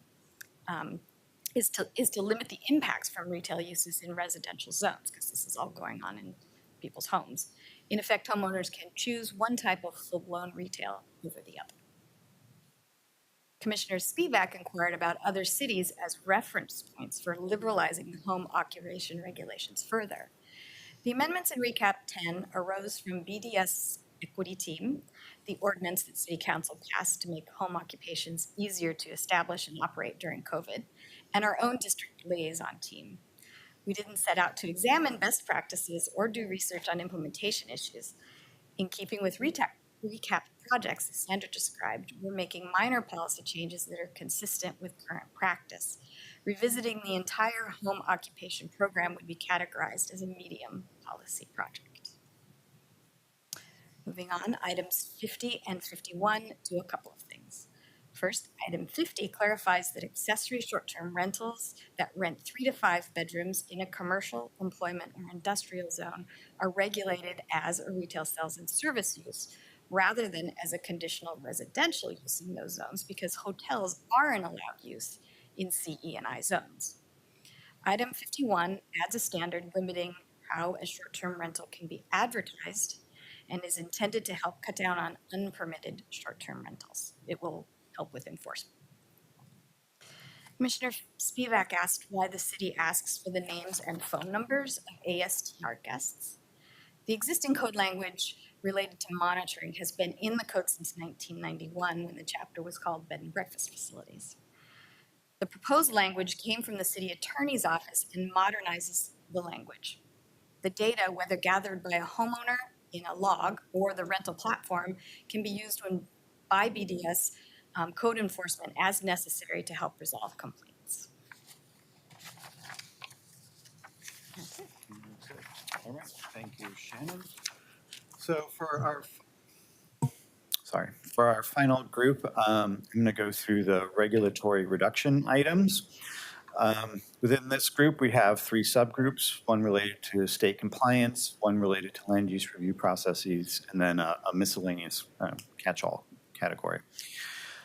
Speaker 12: is to limit the impacts from retail uses in residential zones, because this is all going on in people's homes. In effect, homeowners can choose one type of full-blown retail over the other. Commissioner Spivak inquired about other cities as reference points for liberalizing the home occupation regulations further. The amendments in RICAP 10 arose from BDS Equity Team, the ordinance that City Council passed to make home occupations easier to establish and operate during COVID, and our own district liaison team. We didn't set out to examine best practices or do research on implementation issues. In keeping with RICAP projects, as Sandra described, we're making minor policy changes that are consistent with current practice. Revisiting the entire home occupation program would be categorized as a medium policy project. Moving on, items 50 and 51 do a couple of things. First, item 50 clarifies that accessory short-term rentals that rent 3 to 5 bedrooms in a commercial, employment, or industrial zone are regulated as a retail sales and service use, rather than as a conditional residential use in those zones, because hotels aren't allowed use in C, E, and I zones. Item 51 adds a standard limiting how a short-term rental can be advertised and is intended to help cut down on unpermitted short-term rentals. It will help with enforcement. Commissioner Spivak asked why the city asks for the names and phone numbers of ASTR guests. The existing code language related to monitoring has been in the code since 1991, when the chapter was called Bed and Breakfast Facilities. The proposed language came from the city attorney's office and modernizes the language. The data, whether gathered by a homeowner in a log or the rental platform, can be used by BDS code enforcement as necessary to help resolve complaints.
Speaker 10: All right, thank you, Shannon. So for our final group, I'm going to go through the regulatory reduction items. Within this group, we have 3 subgroups, one related to state compliance, one related to land use review processes, and then a miscellaneous catch-all category.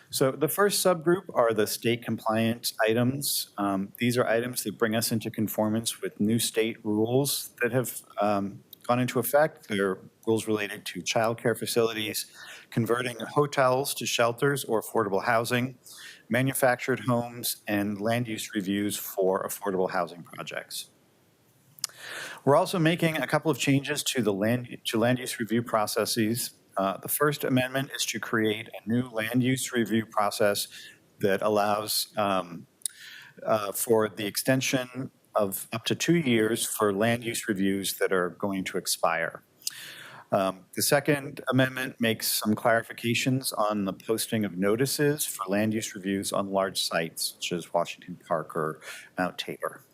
Speaker 10: So the first subgroup are the state compliance items. These are items that bring us into conformance with new state rules that have gone into effect. They're rules related to childcare facilities, converting hotels to shelters or affordable housing, manufactured homes, and land use reviews for affordable housing projects. We're also making a couple of changes to the land use review processes. The first amendment is to create a new land use review process that allows for the extension of up to 2 years for land use reviews that are going to expire. The second amendment makes some clarifications on the posting of notices for land use reviews on large sites, such as Washington Park or Mount Tabor.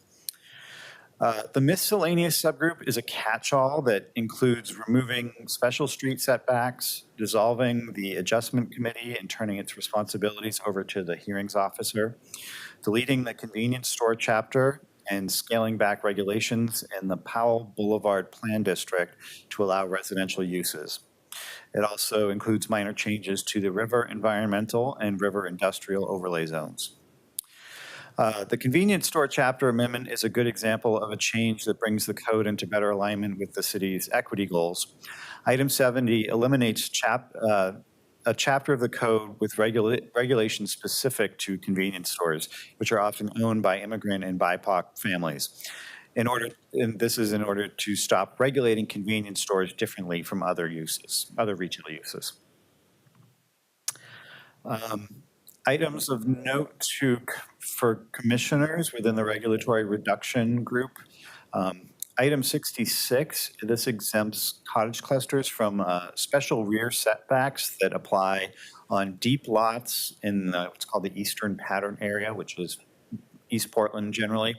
Speaker 10: The miscellaneous subgroup is a catch-all that includes removing special street setbacks, dissolving the adjustment committee and turning its responsibilities over to the hearings officer, deleting the convenience store chapter, and scaling back regulations in the Powell Boulevard Plan District to allow residential uses. It also includes minor changes to the river environmental and river industrial overlay zones. The convenience store chapter amendment is a good example of a change that brings the code into better alignment with the city's equity goals. Item 70 eliminates a chapter of the code with regulations specific to convenience stores, which are often owned by immigrant and BIPOC families. And this is in order to stop regulating convenience stores differently from other retail uses. Items of note for commissioners within the regulatory reduction group. Item 66, this exempts cottage clusters from special rear setbacks that apply on deep lots in what's called the Eastern Pattern area, which is East Portland generally.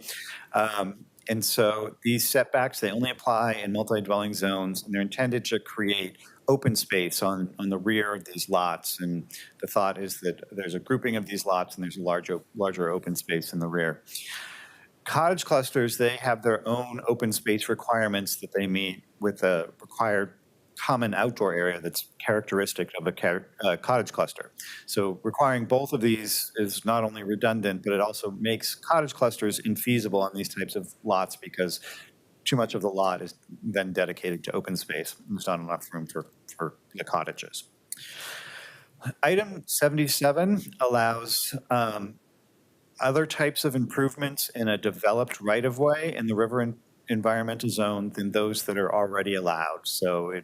Speaker 10: And so these setbacks, they only apply in multi-dwelling zones, and they're intended to create open space on the rear of these lots. And the thought is that there's a grouping of these lots and there's a larger open space in the rear. Cottage clusters, they have their own open space requirements that they meet with a required common outdoor area that's characteristic of a cottage cluster. So requiring both of these is not only redundant, but it also makes cottage clusters infeasible on these types of lots because too much of the lot is then dedicated to open space. There's not enough room for the cottages. Item 77 allows other types of improvements in a developed right-of-way in the river environmental zone than those that are already allowed. So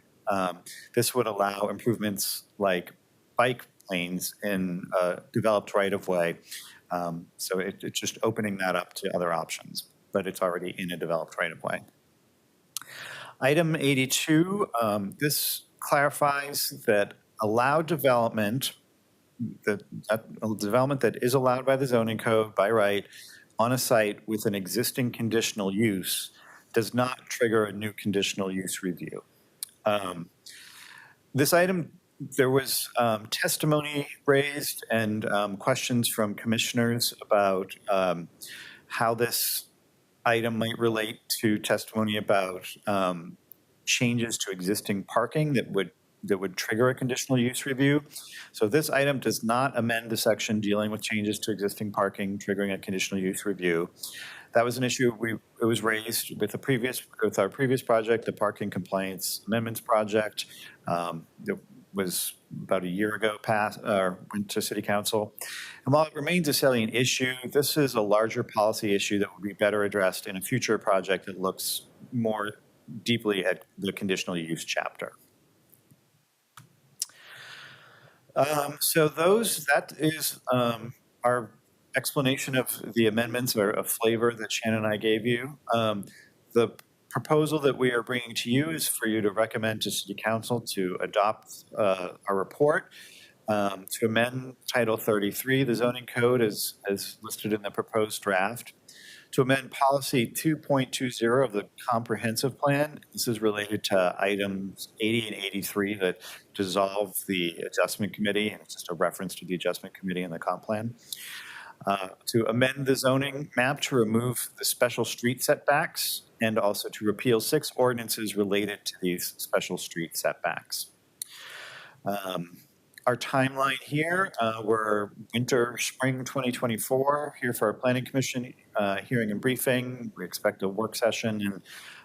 Speaker 10: this would allow improvements like bike lanes in a developed right-of-way. So it's just opening that up to other options, but it's already in a developed right-of-way. Item 82, this clarifies that allowed development, a development that is allowed by the zoning code by right on a site with an existing conditional use does not trigger a new conditional use review. This item, there was testimony raised and questions from commissioners about how this item might relate to testimony about changes to existing parking that would trigger a conditional use review. So this item does not amend the section dealing with changes to existing parking triggering a conditional use review. That was an issue it was raised with our previous project, the Parking Compliance Amendments Project. It was about a year ago went to City Council. And while it remains a salient issue, this is a larger policy issue that would be better addressed in a future project that looks more deeply at the conditional use chapter. So that is our explanation of the amendments or a flavor that Shannon and I gave you. The proposal that we are bringing to you is for you to recommend to City Council to adopt our report, to amend Title 33, the zoning code as listed in the proposed draft, to amend Policy 2.20 of the comprehensive plan. This is related to items 80 and 83 that dissolve the adjustment committee, and it's just a reference to the adjustment committee in the comp plan. To amend the zoning map to remove the special street setbacks and also to repeal 6 ordinances related to these special street setbacks. Our timeline here, we're winter, spring 2024 here for our Planning Commission hearing and briefing. We expect a work session and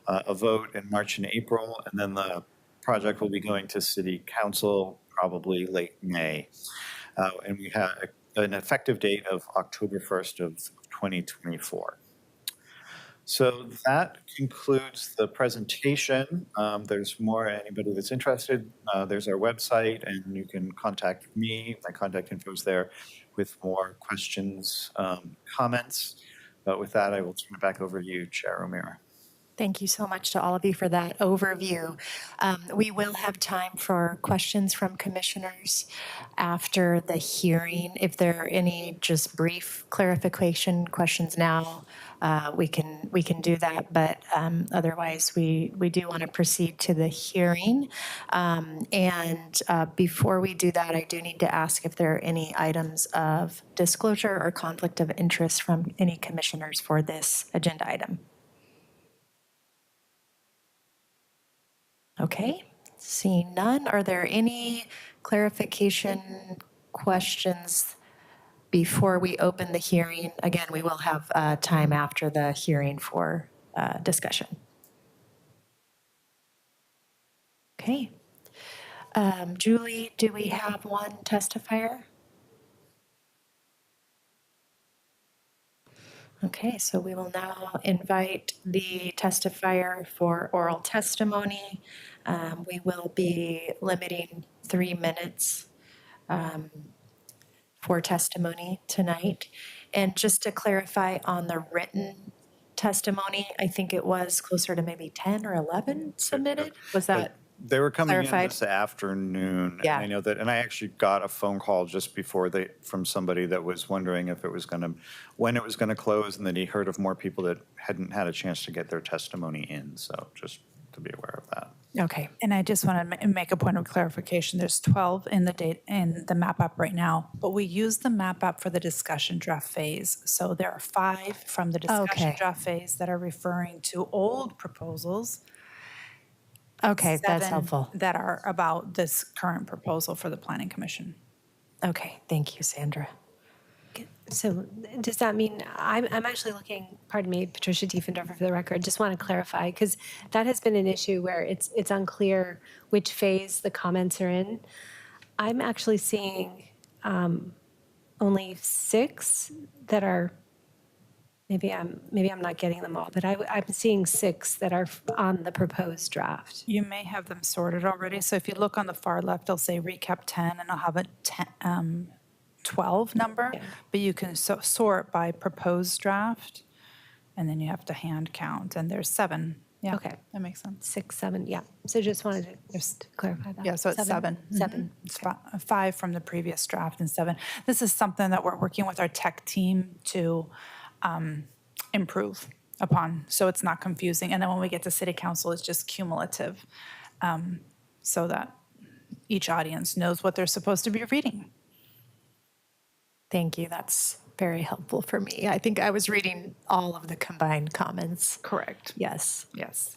Speaker 10: a vote in March and April, and then the project will be going to City Council probably late May. And we have an effective date of October 1st of 2024. So that concludes the presentation. There's more, anybody that's interested, there's our website and you can contact me. My contact info is there with more questions, comments. But with that, I will turn it back over to you, Chair O'Meara.
Speaker 1: Thank you so much to all of you for that overview. We will have time for questions from commissioners after the hearing. If there are any just brief clarification questions now, we can do that. But otherwise, we do want to proceed to the hearing. And before we do that, I do need to ask if there are any items of disclosure or conflict of interest from any commissioners for this agenda item. Okay, seeing none, are there any clarification questions before we open the hearing? Again, we will have time after the hearing for discussion. Okay. Julie, do we have one testifier? Okay, so we will now invite the testifier for oral testimony. We will be limiting 3 minutes for testimony tonight. And just to clarify on the written testimony, I think it was closer to maybe 10 or 11 submitted. Was that
Speaker 10: They were coming in
Speaker 1: clarified?
Speaker 10: this afternoon.
Speaker 1: Yeah.
Speaker 10: And I know that, and I actually got a phone call just before from somebody that was wondering if it was when it was gonna close, and then he heard of more people that hadn't had a chance to get their testimony in. So just to be aware of that.
Speaker 1: Okay,
Speaker 11: And I just want to make a point of clarification. There's 12 in the map app right now, but we use the map app for the discussion draft phase. So there are 5 from the discussion
Speaker 1: Okay.
Speaker 11: draft phase that are referring to old proposals.
Speaker 1: okay, that's
Speaker 11: 7
Speaker 1: helpful.
Speaker 11: that are about this current proposal for the Planning Commission.
Speaker 1: Okay, thank you, Sandra.
Speaker 4: So does that mean, I'm actually looking, pardon me, Patricia Diefendorfer for the record, just want to clarify, because that has been an issue where it's unclear which phase the comments are in. I'm actually seeing only 6 that are, maybe I'm not getting them all, but I'm seeing 6 that are on the proposed draft.
Speaker 11: You may have them sorted already. So if you look on the far left, it'll say recap 10, and I'll have a 12 number, but you can sort by proposed draft, and then you have to hand count, and there's 7. Yeah,
Speaker 4: Okay.
Speaker 11: that makes sense.
Speaker 4: 6, 7, yeah. So just wanted to just clarify that.
Speaker 11: Yeah, so it's 7.
Speaker 4: 7.
Speaker 11: It's 5 from the previous draft and 7. This is something that we're working with our tech team to improve upon, so it's not confusing. And then when we get to city council, it's just cumulative, so that each audience knows what they're supposed to be reading.
Speaker 1: Thank you, that's very helpful for me. I think I was reading all of the combined comments.
Speaker 11: Correct.
Speaker 1: Yes.
Speaker 11: Yes.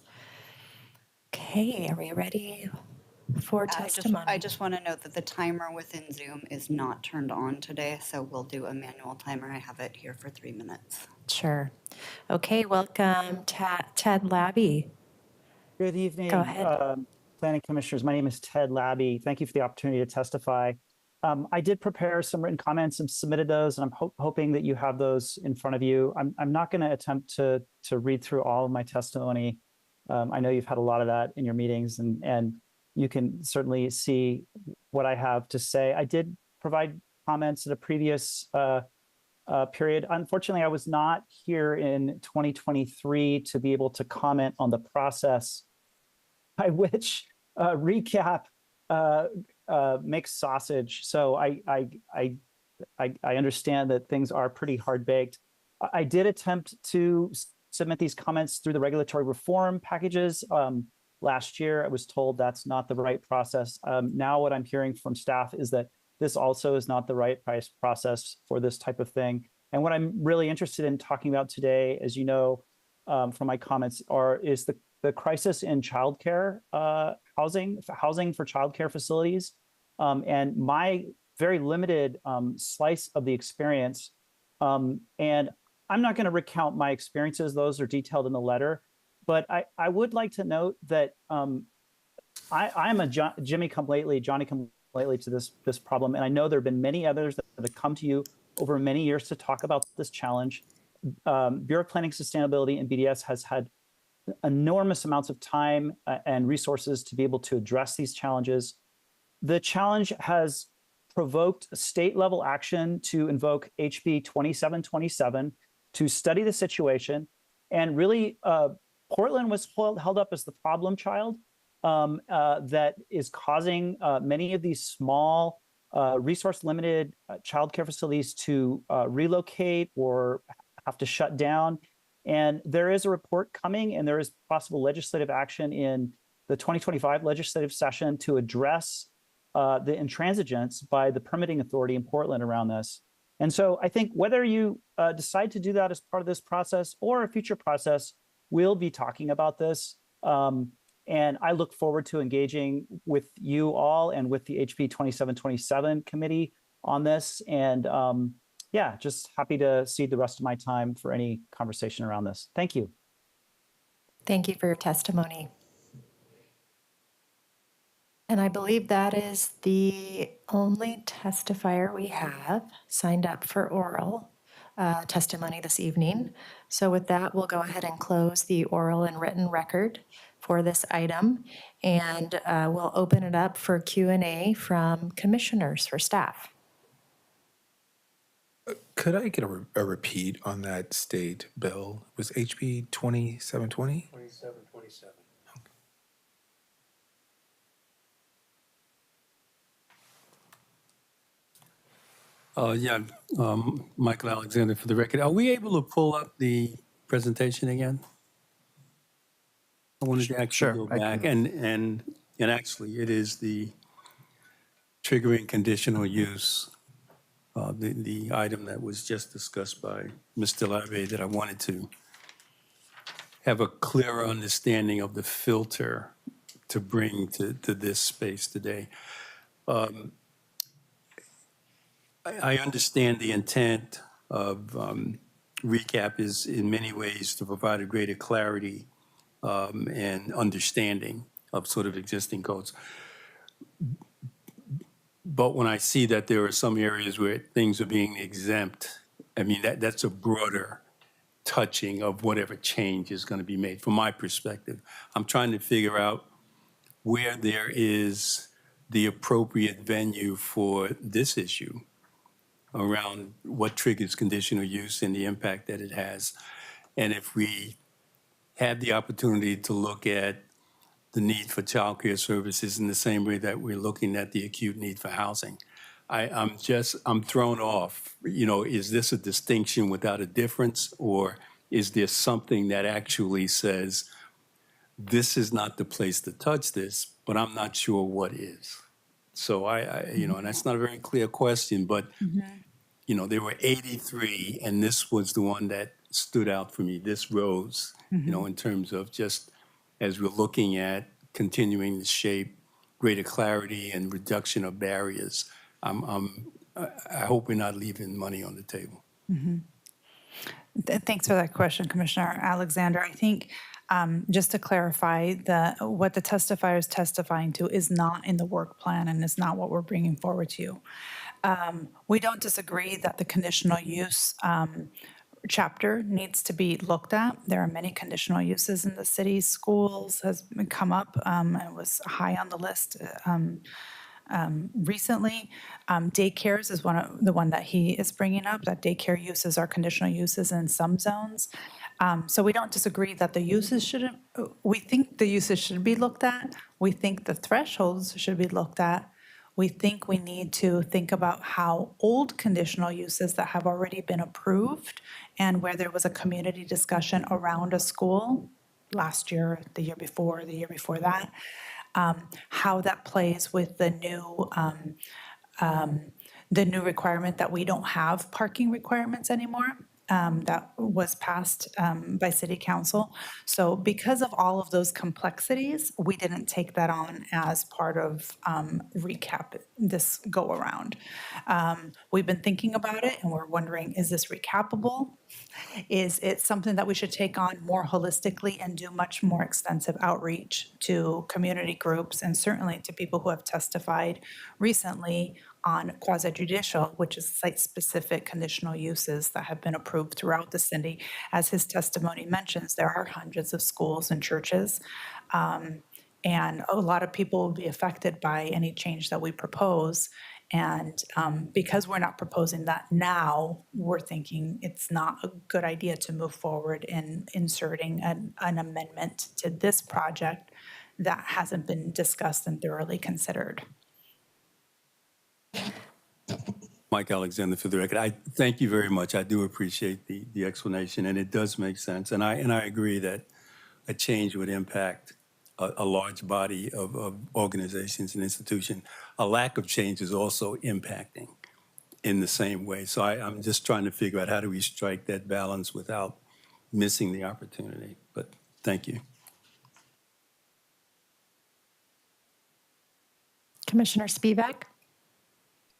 Speaker 1: Okay, are we ready for testimony?
Speaker 6: I just want to note that the timer within Zoom is not turned on today, so we'll do a manual timer. I have it here for 3 minutes.
Speaker 1: Sure. Okay, welcome, Ted Labby.
Speaker 13: Good evening.
Speaker 1: Go ahead.
Speaker 13: Planning Commissioners. My name is Ted Labby. Thank you for the opportunity to testify. I did prepare some written comments and submitted those, and I'm hoping that you have those in front of you. I'm not going to attempt to read through all of my testimony. I know you've had a lot of that in your meetings, and you can certainly see what I have to say. I did provide comments at a previous period. Unfortunately, I was not here in 2023 to be able to comment on the process by which RICAP makes sausage. So I understand that things are pretty hard baked. I did attempt to submit these comments through the regulatory reform packages. Last year, I was told that's not the right process. Now what I'm hearing from staff is that this also is not the right process for this type of thing. And what I'm really interested in talking about today, as you know, from my comments, is the crisis in childcare housing for childcare facilities, and my very limited slice of the experience. And I'm not going to recount my experiences; those are detailed in the letter. But I would like to note that I'm a Johnny come lately to this problem, and I know there have been many others that have come to you over many years to talk about this challenge. Bureau of Planning Sustainability and BDS has had enormous amounts of time and resources to be able to address these challenges. The challenge has provoked state level action to invoke HB 2727, to study the situation. And really, Portland was held up as the problem child that is causing many of these small resource-limited childcare facilities to relocate or have to shut down. And there is a report coming, and there is possible legislative action in the 2025 legislative session to address the intransigence by the permitting authority in Portland around this. And so I think whether you decide to do that as part of this process or a future process, we'll be talking about this. And I look forward to engaging with you all and with the HB 2727 committee on this. And yeah, just happy to cede the rest of my time for any conversation around this. Thank you.
Speaker 1: Thank you for your testimony. And I believe that is the only testifier we have signed up for oral testimony this evening. So with that, we'll go ahead and close the oral and written record for this item, and we'll open it up for Q&A from commissioners for staff.
Speaker 7: Could I get a repeat on that state bill? It was HB 2720?
Speaker 2: 2727. Michael Alexander for the record. Are we able to pull up the presentation again? I wanted to actually go back, and actually it is the triggering conditional use, the item that was just discussed by Mr. Labbe that I wanted to have a clearer understanding of the filter to bring to this space today. I understand the intent of RICAP is in many ways to provide a greater clarity and understanding of sort of existing codes. But when I see that there are some areas where things are being exempt, I mean, that's a broader touching of whatever change is going to be made from my perspective. I'm trying to figure out where there is the appropriate venue for this issue around what triggers conditional use and the impact that it has. And if we have the opportunity to look at the need for childcare services in the same way that we're looking at the acute need for housing, I'm thrown off. You know, is this a distinction without a difference, or is there something that actually says this is not the place to touch this, but I'm not sure what is? So you know, and that's not a very clear question, but you know, there were 83, and this was the one that stood out for me. This rose, you know, in terms of just as we're looking at continuing to shape greater clarity and reduction of barriers. I hope we're not leaving money on the table.
Speaker 11: Thanks for that question, Commissioner Alexander. I think just to clarify, what the testifier is testifying to is not in the work plan and is not what we're bringing forward to you. We don't disagree that the conditional use chapter needs to be looked at. There are many conditional uses in the city. Schools has come up and was high on the list recently. Daycares is the one that he is bringing up, that daycare uses are conditional uses in some zones. So we don't disagree that the uses shouldn't, we think the uses should be looked at. We think the thresholds should be looked at. We think we need to think about how old conditional uses that have already been approved and where there was a community discussion around a school last year, the year before that, how that plays with the new requirement that we don't have parking requirements anymore. That was passed by City Council. So because of all of those complexities, we didn't take that on as part of RICAP this go around. We've been thinking about it and we're wondering, is this recapable? Is it something that we should take on more holistically and do much more extensive outreach to community groups and certainly to people who have testified recently on quasi-judicial, which is site-specific conditional uses that have been approved throughout the city. As his testimony mentions, there are hundreds of schools and churches, and a lot of people will be affected by any change that we propose. And because we're not proposing that now, we're thinking it's not a good idea to move forward in inserting an amendment to this project that hasn't been discussed and thoroughly considered.
Speaker 2: Mike Alexander for the record. I thank you very much. I do appreciate the explanation, and it does make sense. And I agree that a change would impact a large body of organizations and institutions. A lack of change is also impacting in the same way. So I'm just trying to figure out how do we strike that balance without missing the opportunity. But thank you.
Speaker 1: Commissioner Spivak?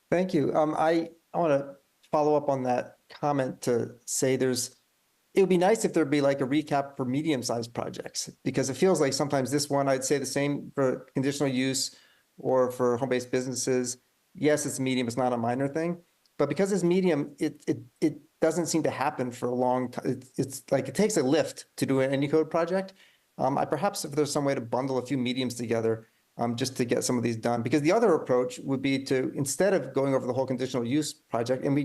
Speaker 5: Thank you. I want to follow up on that comment to say it would be nice if there'd be like a recap for medium-sized projects, because it feels like sometimes this one, I'd say the same for conditional use or for home-based businesses. Yes, it's medium, it's not a minor thing, but because it's medium, it doesn't seem to happen for a long time. It's like it takes a lift to do any code project. Perhaps if there's some way to bundle a few mediums together, just to get some of these done. Because the other approach would be to, instead of going over the whole conditional use project, and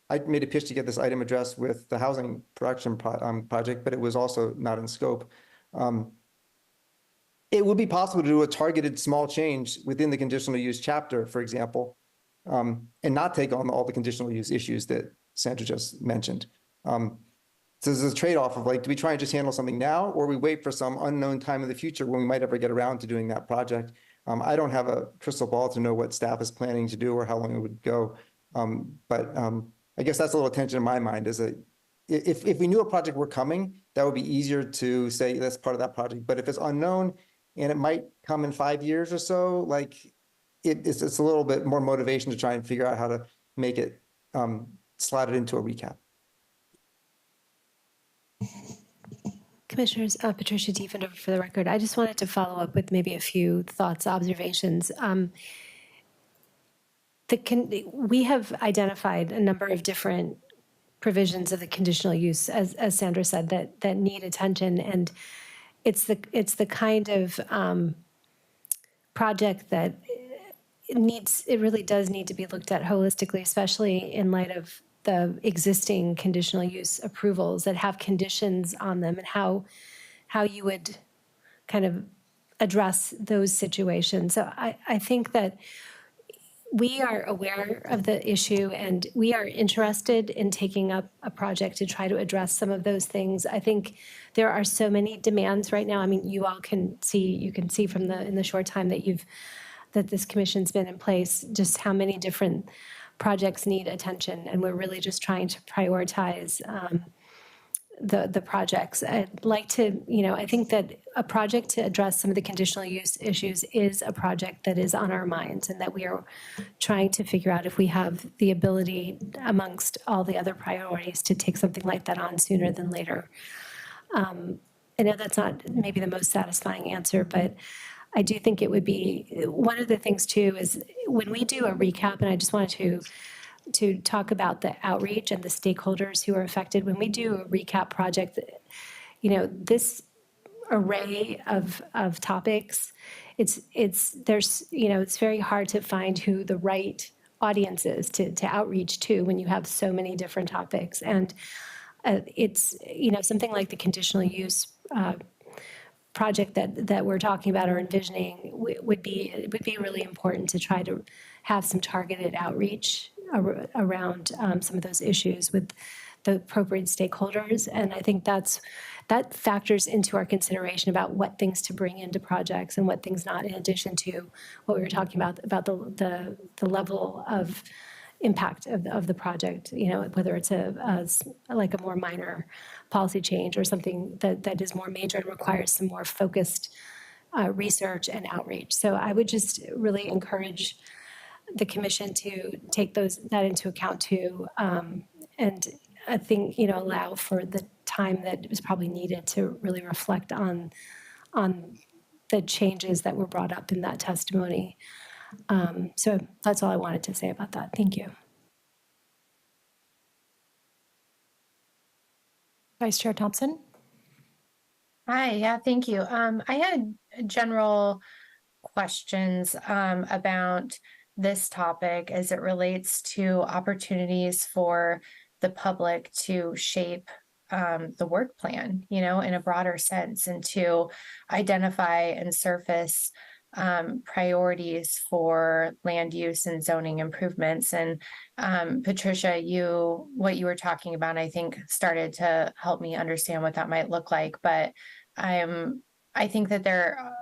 Speaker 5: I made a pitch to get this item addressed with the housing production project, but it was also not in scope. It would be possible to do a targeted small change within the conditional use chapter, for example, and not take on all the conditional use issues that Sandra just mentioned. So there's a trade-off of like, do we try and just handle something now, or we wait for some unknown time in the future when we might ever get around to doing that project? I don't have a crystal ball to know what staff is planning to do or how long it would go. But I guess that's a little tension in my mind, is that if we knew a project were coming, that would be easier to say that's part of that project. But if it's unknown and it might come in 5 years or so, like it's a little bit more motivation to try and figure out how to make it slot it into a recap.
Speaker 4: Commissioners, Patricia Diefenhofer for the record. I just wanted to follow up with maybe a few thoughts, observations. We have identified a number of different provisions of the conditional use, as Sandra said, that need attention, and it's the kind of project that it really does need to be looked at holistically, especially in light of the existing conditional use approvals that have conditions on them, and how you would kind of address those situations. So I think that we are aware of the issue, and we are interested in taking up a project to try to address some of those things. I think there are so many demands right now. I mean, you can see from in the short time that this commission's been in place, just how many different projects need attention, and we're really just trying to prioritize the projects. I'd like to, I think that a project to address some of the conditional use issues is a project that is on our minds, and that we are trying to figure out if we have the ability amongst all the other priorities to take something like that on sooner than later. I know that's not maybe the most satisfying answer, but I do think it would be, one of the things too is when we do a recap, and I just wanted to talk about the outreach and the stakeholders who are affected. When we do a recap project, this array of topics, it's very hard to find who the right audience is to outreach to when you have so many different topics. And it's, something like the conditional use project that we're talking about or envisioning would be really important to try to have some targeted outreach around some of those issues with the appropriate stakeholders. And I think that factors into our consideration about what things to bring into projects and what things not, in addition to what we were talking about the level of impact of the project, whether it's like a more minor policy change or something that is more major and requires some more focused research and outreach. So I would just really encourage the commission to take that into account too, and I think allow for the time that is probably needed to really reflect on the changes that were brought up in that testimony. So that's all I wanted to say about that. Thank you.
Speaker 1: Vice Chair Thompson?
Speaker 8: Hi, yeah, thank you. I had general questions about this topic as it relates to opportunities for the public to shape the work plan, you know, in a broader sense, and to identify and surface priorities for land use and zoning improvements. And Patricia, what you were talking about, I think, started to help me understand what that might look like. But I think that there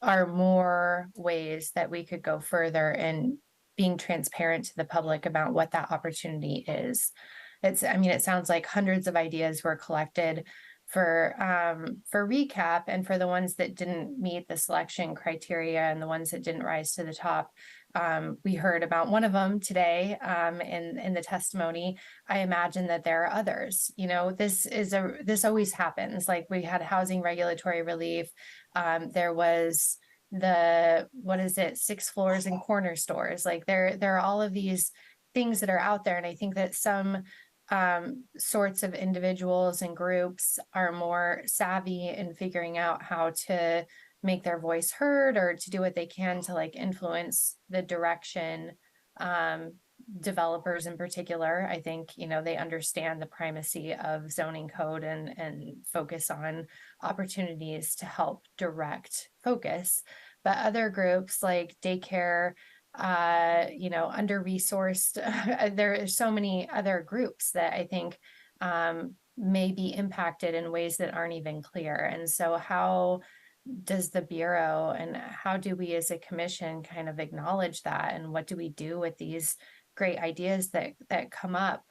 Speaker 8: are more ways that we could go further in being transparent to the public about what that opportunity is. I mean, it sounds like hundreds of ideas were collected for RICAP, and for the ones that didn't meet the selection criteria and the ones that didn't rise to the top. We heard about one of them today in the testimony. I imagine that there are others. You know, this always happens. Like, we had housing regulatory relief. There was what is it, 6 floors and corner stores. Like, there are all of these things that are out there. And I think that some sorts of individuals and groups are more savvy in figuring out how to make their voice heard, or to do what they can to like influence the direction. Developers in particular, I think, you know, they understand the primacy of zoning code and focus on opportunities to help direct focus. But other groups like daycare, you know, under-resourced, there are so many other groups that I think may be impacted in ways that aren't even clear. And so how does the Bureau, and how do we as a commission kind of acknowledge that? And what do we do with these great ideas that come up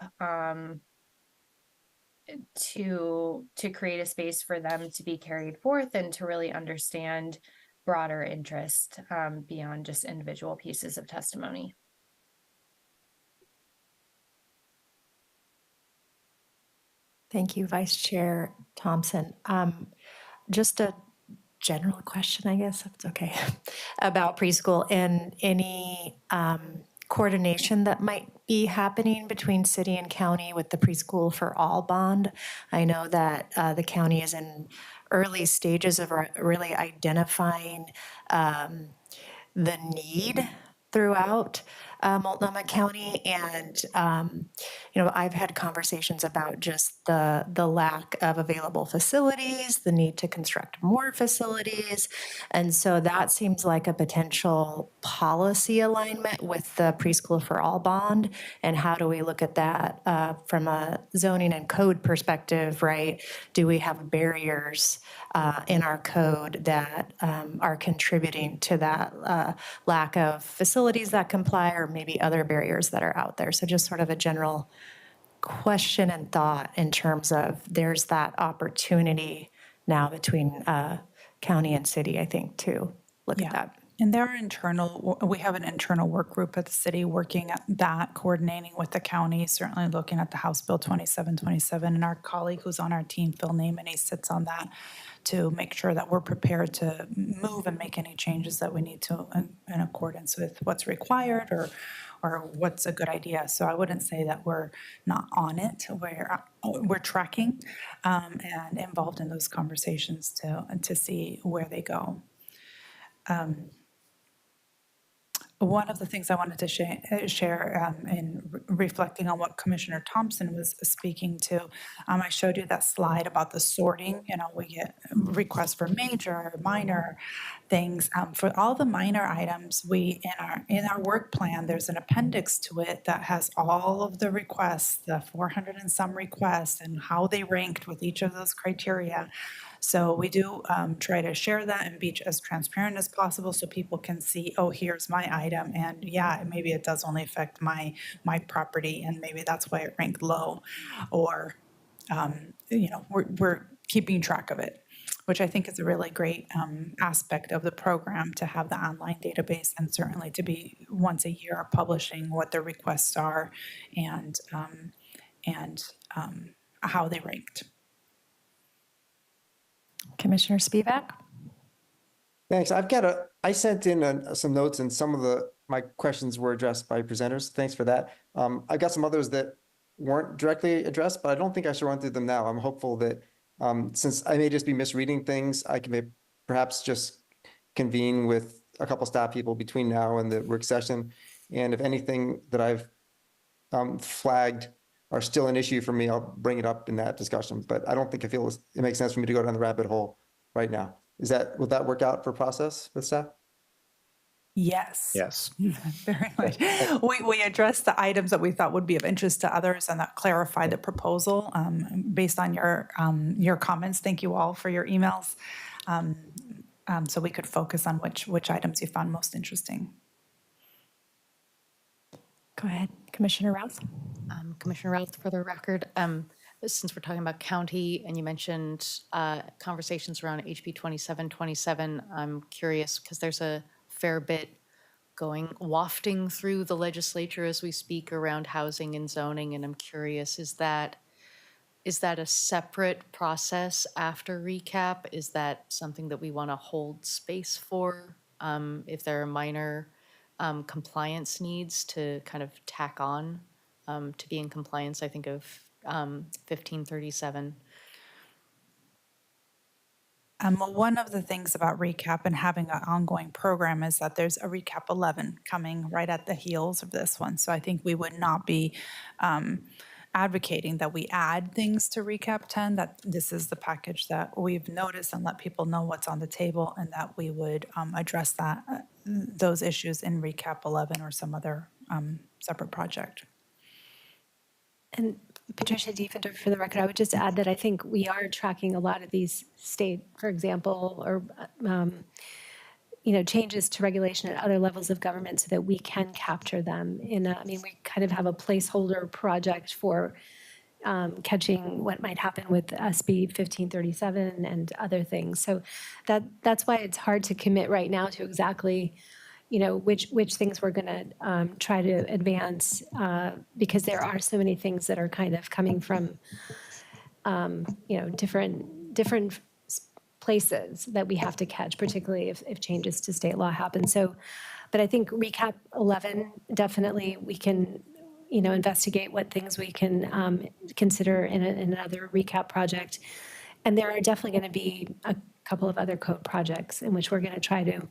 Speaker 8: to create a space for them to be carried forth and to really understand broader interest beyond just individual pieces of testimony?
Speaker 1: Thank you, Vice Chair Thompson. Just a general question, I guess, if it's okay, about preschool and any coordination that might be happening between city and county with the Preschool for All bond. I know that the county is in early stages of really identifying the need throughout Multnomah County, and you know, I've had conversations about just the lack of available facilities, the need to construct more facilities, and so that seems like a potential policy alignment with the Preschool for All bond. And how do we look at that from a zoning and code perspective, right? Do we have barriers in our code that are contributing to that lack of facilities that comply, or maybe other barriers that are out there? So just sort of a general question and thought in terms of there's that opportunity now between county and city, I think, to look at that.
Speaker 11: And we have an internal work group at the city working at that, coordinating with the county, certainly looking at the House Bill 2727. And our colleague who's on our team, Phil Naiman, he sits on that to make sure that we're prepared to move and make any changes that we need to in accordance with what's required or what's a good idea. So I wouldn't say that we're not on it. We're tracking and involved in those conversations to see where they go. One of the things I wanted to share in reflecting on what Commissioner Thompson was speaking to, I showed you that slide about the sorting. You know, we get requests for major, minor things. For all the minor items, in our work plan, there's an appendix to it that has all of the requests, the 400 and some requests, and how they ranked with each of those criteria. So we do try to share that and be as transparent as possible so people can see, oh, here's my item. And yeah, maybe it does only affect my property, and maybe that's why it ranked low. Or, you know, we're keeping track of it, which I think is a really great aspect of the program, to have the online database, and certainly to be once a year publishing what the requests are and how they ranked.
Speaker 1: Commissioner Spivak?
Speaker 5: Thanks. I sent in some notes, and some of my questions were addressed by presenters. Thanks for that. I've got some others that weren't directly addressed, but I don't think I should run through them now. I'm hopeful that since I may just be misreading things, I can perhaps just convene with a couple staff people between now and the work session. And if anything that I've flagged are still an issue for me, I'll bring it up in that discussion. But I don't think it makes sense for me to go down the rabbit hole right now. Would that work out for process with staff?
Speaker 11: Yes.
Speaker 10: Yes.
Speaker 11: Very much. We addressed the items that we thought would be of interest to others and that clarified the proposal based on your comments. Thank you all for your emails. So we could focus on which items you found most interesting.
Speaker 1: Go ahead, Commissioner Rouse.
Speaker 3: Commissioner Routh, for the record, since we're talking about county and you mentioned conversations around HB 2727, I'm curious because there's a fair bit wafting through the legislature as we speak around housing and zoning, and I'm curious, is that a separate process after recap? Is that something that we want to hold space for? If there are minor compliance needs to kind of tack on to be in compliance, I think of 1537.
Speaker 11: Well, one of the things about RICAP and having an ongoing program is that there's a RICAP 11 coming right at the heels of this one. So I think we would not be advocating that we add things to RICAP 10, that this is the package that we've noticed and let people know what's on the table, and that we would address those issues in RICAP 11 or some other separate project.
Speaker 4: And Patricia Diefender, for the record, I would just add that I think we are tracking a lot of these state, for example, or changes to regulation at other levels of government so that we can capture them. We kind of have a placeholder project for catching what might happen with SB 1537 and other things. So that's why it's hard to commit right now to exactly which things we're going to try to advance, because there are so many things that are kind of coming from, different places that we have to catch, particularly if changes to state law happen. So, but I think RICAP 11, definitely we can, investigate what things we can consider in another RICAP project. And there are definitely going to be a couple of other code projects in which we're going to try to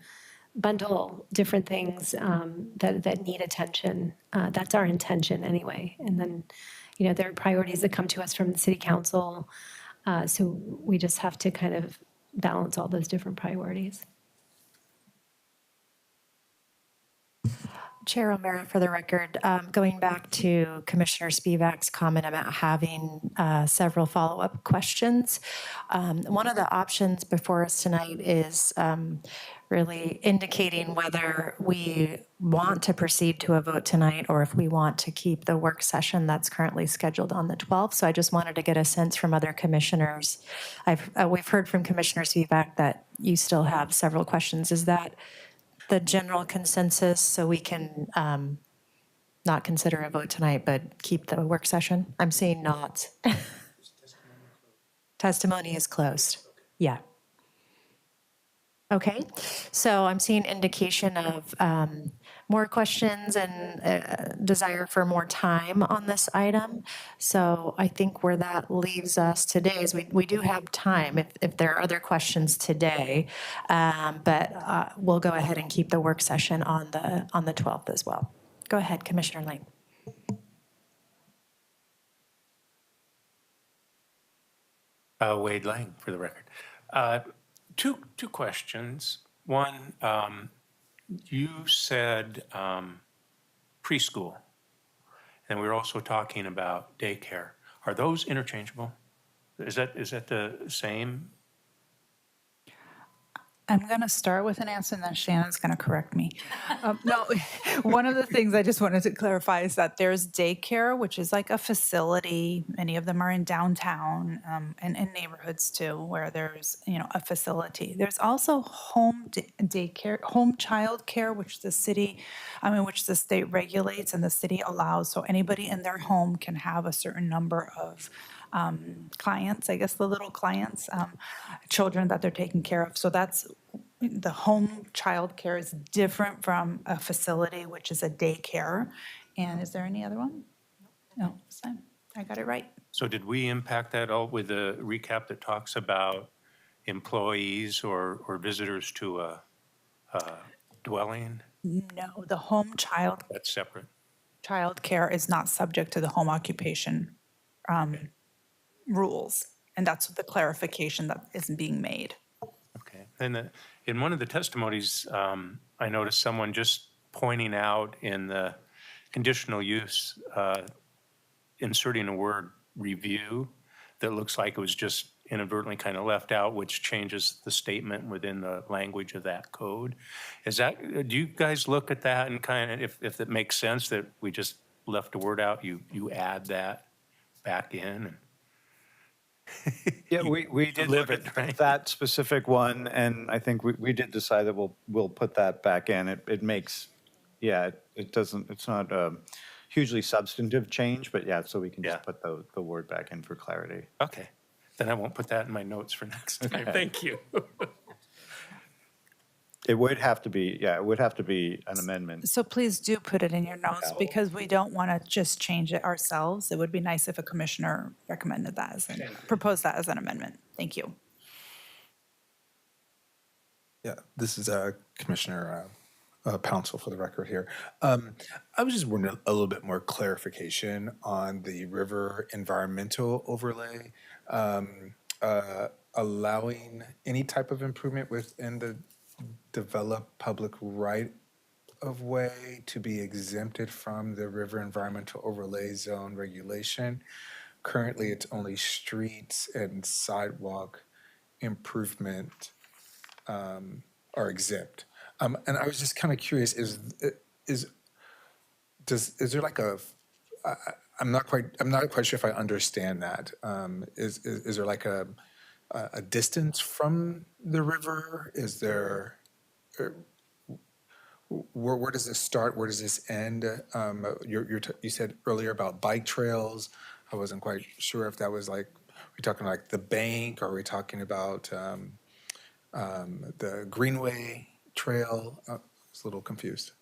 Speaker 4: bundle different things that need attention. That's our intention anyway. And then, there are priorities that come to us from the city council. So we just have to kind of balance all those different priorities.
Speaker 1: Chair O'Meara, for the record, going back to Commissioner Spivak's comment about having several follow-up questions, one of the options before us tonight is really indicating whether we want to proceed to a vote tonight or if we want to keep the work session that's currently scheduled on the 12th. So I just wanted to get a sense from other commissioners. We've heard from Commissioner Spivak that you still have several questions. Is that the general consensus, so we can not consider a vote tonight, but keep the work session? I'm seeing not. Testimony is closed. Yeah. Okay, so I'm seeing indication of more questions and desire for more time on this item. So I think where that leaves us today is we do have time if there are other questions today, but we'll go ahead and keep the work session on the 12th as well. Go ahead, Commissioner Lang.
Speaker 9: Wade Lang, for the record. Two questions. One, you said preschool, and we were also talking about daycare. Are those interchangeable? Is that the same?
Speaker 11: I'm going to start with an answer and then Shannon's going to correct me. No, one of the things I just wanted to clarify is that there's daycare, which is like a facility. Many of them are in downtown and in neighborhoods too, where there's, a facility. There's also home daycare, home child care, which the state regulates and the city allows. So anybody in their home can have a certain number of clients, I guess the little clients, children that they're taking care of. So that's the home child care is different from a facility, which is a daycare. And is there any other one? No, it's fine. I got it right.
Speaker 9: So did we impact that all with the recap that talks about employees or visitors to a dwelling,
Speaker 11: No, the home
Speaker 9: that's separate.
Speaker 11: child care is not subject to the home occupation rules. And that's the clarification that is being made.
Speaker 9: Okay. And in one of the testimonies, I noticed someone just pointing out in the conditional use, inserting a word review that looks like it was just inadvertently kind of left out, which changes the statement within the language of that code. Do you guys look at that and kind of, if it makes sense that we just left a word out, you add that back in? And
Speaker 10: Yeah, we did
Speaker 9: live
Speaker 10: look
Speaker 9: it,
Speaker 10: at
Speaker 9: right?
Speaker 10: that specific one, and I think we did decide that we'll put that back in. It makes, yeah, it doesn't, it's not a hugely substantive change, but yeah, so we can just
Speaker 9: Yeah.
Speaker 10: put the word back in for clarity.
Speaker 9: Okay, then I won't put that in my notes for next time. Thank you.
Speaker 10: It would have to be, yeah, it would have to be an amendment.
Speaker 11: So please do put it in your notes because we don't want to just change it ourselves. It would be nice if a commissioner recommended that proposed that as an amendment. Thank you.
Speaker 7: Yeah, this is Commissioner Pouncil for the record here. I was just wanting a little bit more clarification on the river environmental overlay, allowing any type of improvement within the developed public right of way to be exempted from the river environmental overlay zone regulation. Currently, it's only streets and sidewalk improvement are exempt. And I was just kind of curious, is there like I'm not quite sure if I understand that. Is there like a distance from the river? Is there, where does this start? Where does this end? You said earlier about bike trails. I wasn't quite sure if that was like, we're talking like the bank, or are we talking about the Greenway Trail? I was a little confused.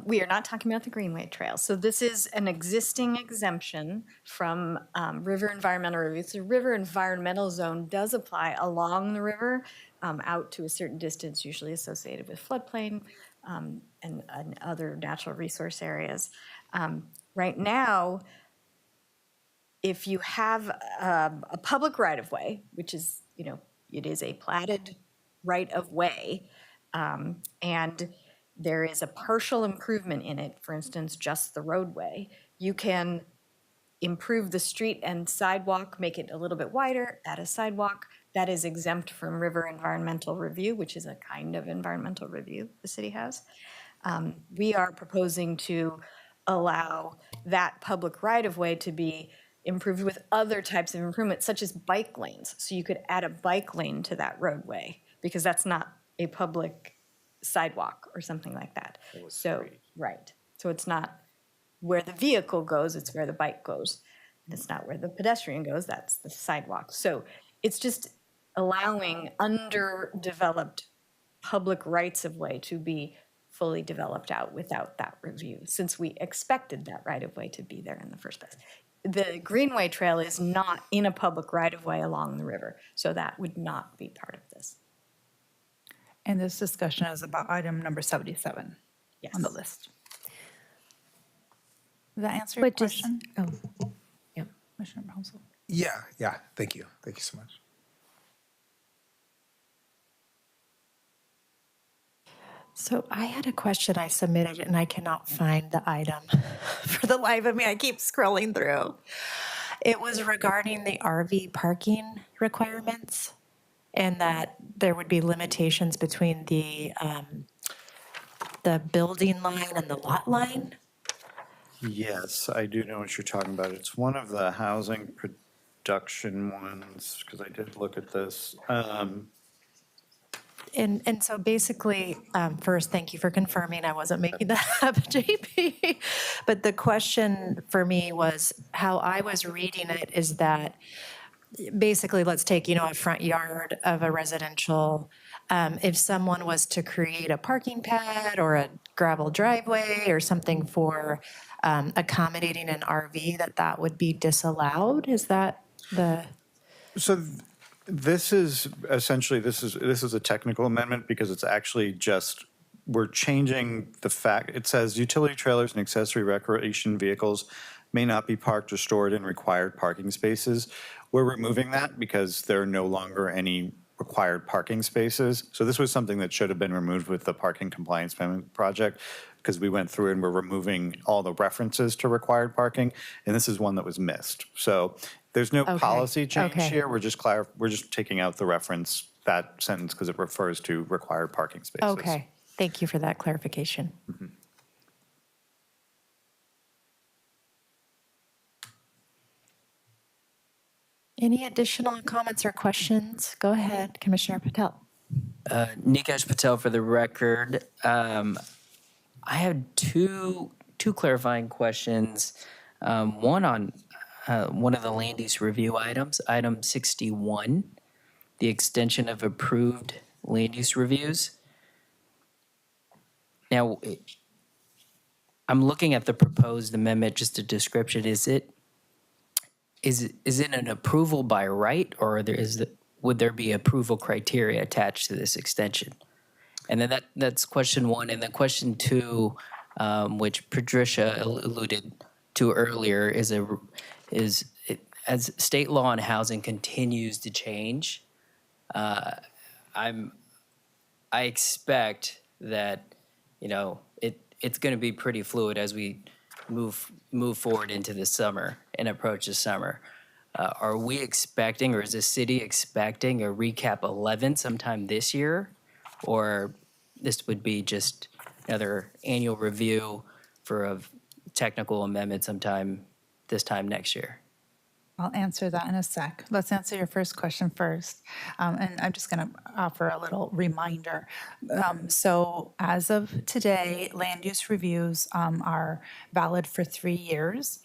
Speaker 12: We are not talking about the Greenway Trail. So this is an existing exemption from river environmental review. So river environmental zone does apply along the river out to a certain distance, usually associated with floodplain and other natural resource areas. Right now, if you have a public right-of-way, which is, it is a platted right-of-way, and there is a partial improvement in it, for instance, just the roadway, you can improve the street and sidewalk, make it a little bit wider, add a sidewalk. That is exempt from river environmental review, which is a kind of environmental review the city has. We are proposing to allow that public right-of-way to be improved with other types of improvements, such as bike lanes. So you could add a bike lane to that roadway, because that's not a public sidewalk or something like that. So, right. So it's not where the vehicle goes, it's where the bike goes. It's not where the pedestrian goes, that's the sidewalk. So it's just allowing underdeveloped public rights of way to be fully developed out without that review, since we expected that right of way to be there in the first place. The Greenway Trail is not in a public right of way along the river, so that would not be part of this.
Speaker 11: And this discussion is about item number 77
Speaker 12: Yes.
Speaker 11: on the list. Does that answer your question?
Speaker 4: Yeah.
Speaker 11: Commissioner Pouncil?
Speaker 7: Yeah, thank you. Thank you so much.
Speaker 1: So I had a question I submitted and I cannot find the item for the life of me. I keep scrolling through. It was regarding the RV parking requirements and that there would be limitations between the building line and the lot line.
Speaker 10: Yes, I do know what you're talking about. It's one of the housing production ones, because I did look at this.
Speaker 1: And so basically, first, thank you for confirming I wasn't making that up, JP. But the question for me was, how I was reading it is that basically, let's take, a front yard of a residential. If someone was to create a parking pad or a gravel driveway or something for accommodating an RV, that would be disallowed? Is that the?
Speaker 7: So
Speaker 10: This is essentially, this is a technical amendment because it's actually just, we're changing the fact, it says utility trailers and accessory recreation vehicles may not be parked or stored in required parking spaces. We're removing that because there are no longer any required parking spaces. So this was something that should have been removed with the parking compliance amendment project, because we went through and we're removing all the references to required parking, and this is one that was missed. So there's no
Speaker 1: Okay,
Speaker 10: policy change
Speaker 1: okay.
Speaker 10: here. We're just taking out the reference, that sentence, because it refers to required parking spaces.
Speaker 1: Okay, thank you for that clarification. Any additional comments or questions? Go ahead, Commissioner Patel.
Speaker 14: Nikesh Patel for the record. I had two clarifying questions. One on one of the land use review items, item 61, the extension of approved land use reviews. Now, I'm looking at the proposed amendment, just a description. Is it an approval by right, or would there be approval criteria attached to this extension? And then that's question one. And then question two, which Patricia alluded to earlier, is as state law on housing continues to change, I expect that, it's going to be pretty fluid as we move forward into the summer and approach the summer. Are we expecting, or is the city expecting a RICAP 11 sometime this year? Or this would be just another annual review for a technical amendment sometime this time next year?
Speaker 11: I'll answer that in a sec. Let's answer your first question first. And I'm just going to offer a little reminder. So as of today, land use reviews are valid for 3 years.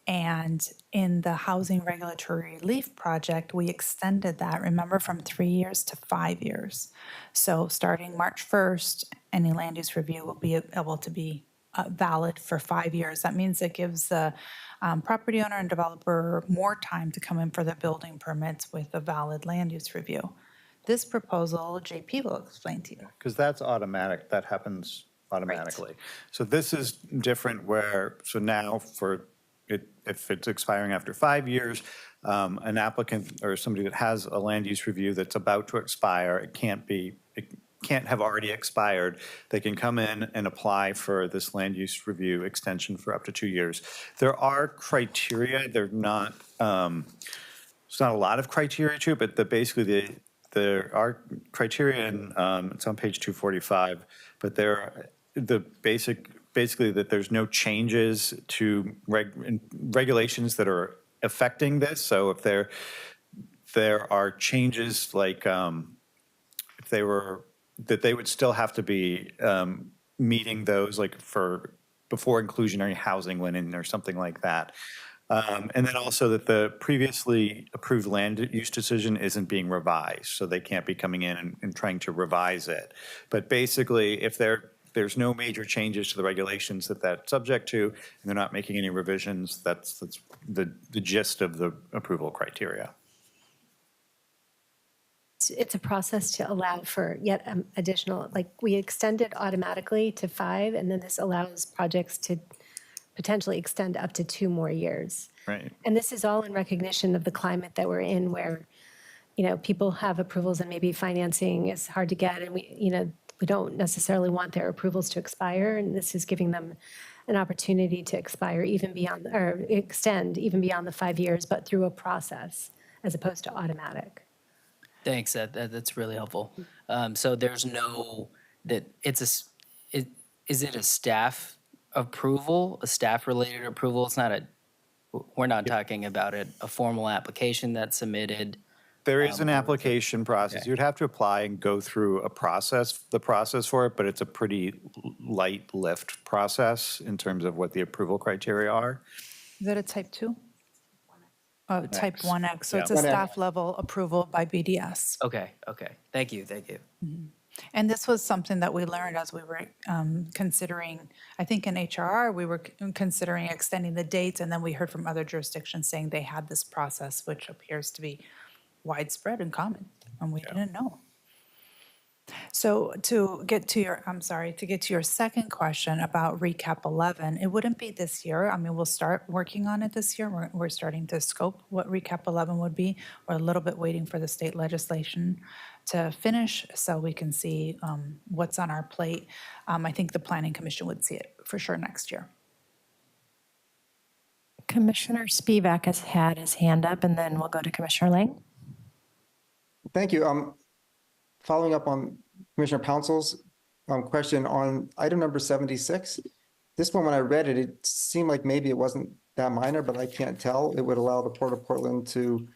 Speaker 11: And in the Housing Regulatory Relief Project, we extended that, remember, from 3 years to 5 years. So starting March 1st, any land use review will be able to be valid for 5 years. That means it gives the property owner and developer more time to come in for the building permits with a valid land use review. This proposal, JP will explain to you.
Speaker 10: Because that's automatic, that happens automatically. So this is different where, so now if it's expiring after 5 years, an applicant or somebody that has a land use review that's about to expire, it can't have already expired. They can come in and apply for this land use review extension for up to 2 years. There are criteria, they're not, it's not a lot of criteria to it, but basically there are criteria, and it's on page 245, but basically that there's no changes to regulations that are affecting this. So if there are changes, like if that they would still have to be meeting those, like for before inclusionary housing went in or something like that. And then also that the previously approved land use decision isn't being revised, so they can't be coming in and trying to revise it. But basically, if there's no major changes to the regulations that that's subject to, and they're not making any revisions, that's the gist of the approval criteria.
Speaker 4: It's a process to allow for yet additional, like we extended automatically to 5, and then this allows projects to potentially extend up to 2 more years.
Speaker 10: Right.
Speaker 4: And this is all in recognition of the climate that we're in, where, people have approvals and maybe financing is hard to get, and we don't necessarily want their approvals to expire, and this is giving them an opportunity to expire even beyond, or extend even beyond the 5 years, but through a process as opposed to automatic.
Speaker 14: Thanks, that's really helpful. So there's no, is it a staff approval, a staff-related approval? It's not we're not talking about a formal application that's submitted.
Speaker 10: There is an application process.
Speaker 14: Okay.
Speaker 10: You'd have to apply and go through the process for it, but it's a pretty light lift process in terms of what the approval criteria are.
Speaker 11: Is that a type 2? Oh, type 1X. So
Speaker 10: Yeah.
Speaker 11: it's a staff level approval by BDS.
Speaker 14: Okay, thank you.
Speaker 11: And this was something that we learned as we were considering, I think in HRR, we were considering extending the dates, and then we heard from other jurisdictions saying they had this process, which appears to be widespread and common, and we didn't know. So to get to your second question about RECAP 11, it wouldn't be this year. I mean, we'll start working on it this year. We're starting to scope what RECAP 11 would be. We're a little bit waiting for the state legislation to finish so we can see what's on our plate. I think the Planning Commission would see it for sure next year.
Speaker 1: Commissioner Spivak has had his hand up, and then we'll go to Commissioner Lang.
Speaker 5: Thank you. Following up on Commissioner Pouncil's question on item number 76, this one, when I read it, it seemed like maybe it wasn't that minor, but I can't tell. It would allow the Port of Portland to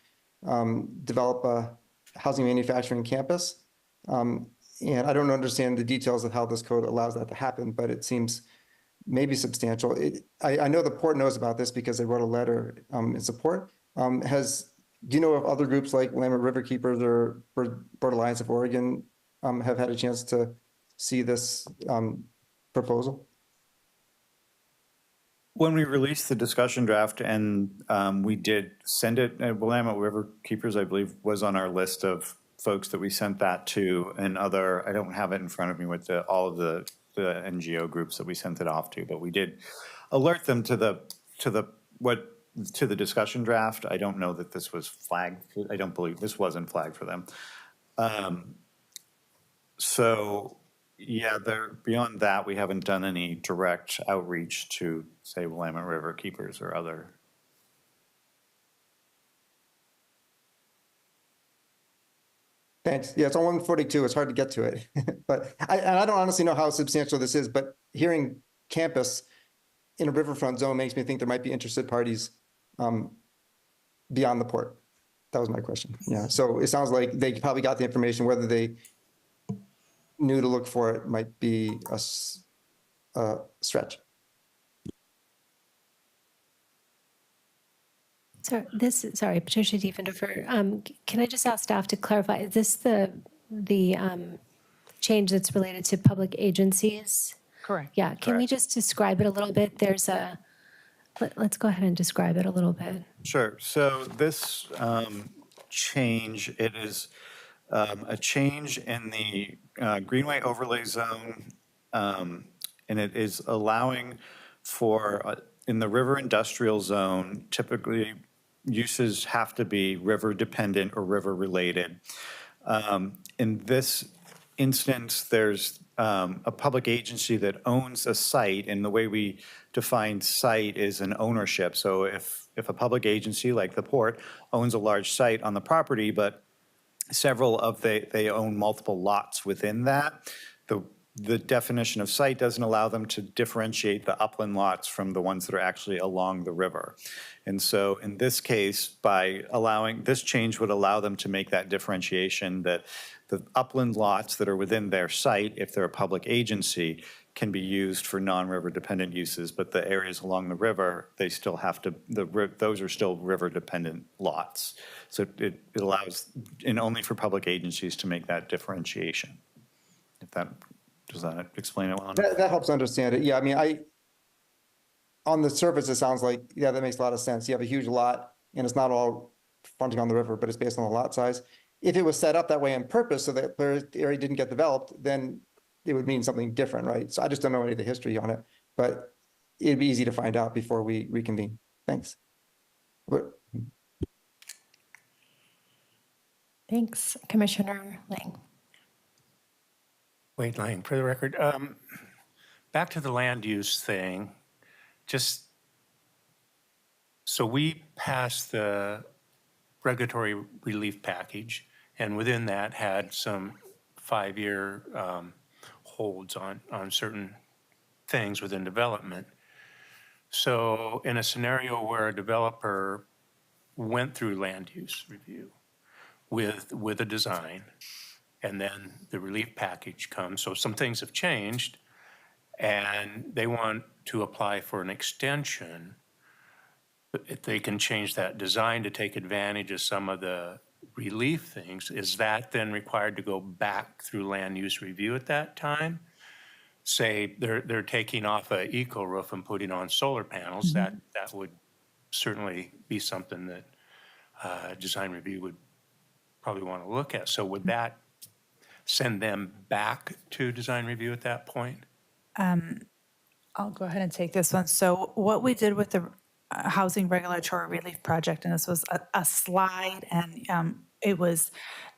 Speaker 5: develop a housing manufacturing campus. And I don't understand the details of how this code allows that to happen, but it seems maybe substantial. I know the port knows about this because they wrote a letter in support. Do you know of other groups like Willamette River Keepers or Bird Alliance of Oregon have had a chance to see this proposal?
Speaker 10: When we released the discussion draft and we did send it, Willamette River Keepers, I believe, was on our list of folks that we sent that to, and other, I don't have it in front of me with all of the NGO groups that we sent it off to, but we did alert them to the discussion draft. I don't know that this was flagged. I don't believe this wasn't flagged for them. So yeah, beyond that, we haven't done any direct outreach to, say, Willamette River Keepers or other.
Speaker 5: Thanks. Yeah, it's on 142. It's hard to get to it. But I don't honestly know how substantial this is, but hearing campus in a riverfront zone makes me think there might be interested parties beyond the port. That was my question. Yeah, so it sounds like they probably got the information. Whether they knew to look for it might be a stretch.
Speaker 4: Sorry, Patricia Diefenhofer. Can I just ask staff to clarify, is this the change that's related to public agencies?
Speaker 11: Correct.
Speaker 4: Yeah, can we just describe it a little bit? Let's go ahead and describe it a little bit.
Speaker 10: Sure. So this change, it is a change in the Greenway Overlay Zone, and it is allowing for, in the River Industrial Zone, typically uses have to be river dependent or river related. In this instance, there's a public agency that owns a site, and the way we define site is an ownership. So if a public agency like the port owns a large site on the property, but they own multiple lots within that, the definition of site doesn't allow them to differentiate the upland lots from the ones that are actually along the river. And so in this case, by allowing, this change would allow them to make that differentiation, that the upland lots that are within their site, if they're a public agency, can be used for non-river dependent uses, but the areas along the river, they still have to, those are still river dependent lots. So it allows, and only for public agencies, to make that differentiation. If that, does that explain it well enough?
Speaker 5: That helps understand it. Yeah, I mean, on the surface, it sounds like, yeah, that makes a lot of sense. You have a huge lot and it's not all fronting on the river, but it's based on the lot size. If it was set up that way on purpose so that the area didn't get developed, then it would mean something different, right? So I just don't know any of the history on it, but it'd be easy to find out before we reconvene. Thanks.
Speaker 1: Thanks, Commissioner Lang.
Speaker 9: Wade Lang, for the record. Back to the land use thing, just so we passed the regulatory relief package, and within that had some 5-year holds on certain things within development. So in a scenario where a developer went through land use review with a design, and then the relief package comes, so some things have changed, and they want to apply for an extension, if they can change that design to take advantage of some of the relief things, is that then required to go back through land use review at that time? Say they're taking off a eco roof and putting on solar panels, that would certainly be something that design review would probably want to look at. So would that send them back to design review at that point?
Speaker 11: I'll go ahead and take this one. So what we did with the Housing Regulatory Relief Project, and this was a slide, and it was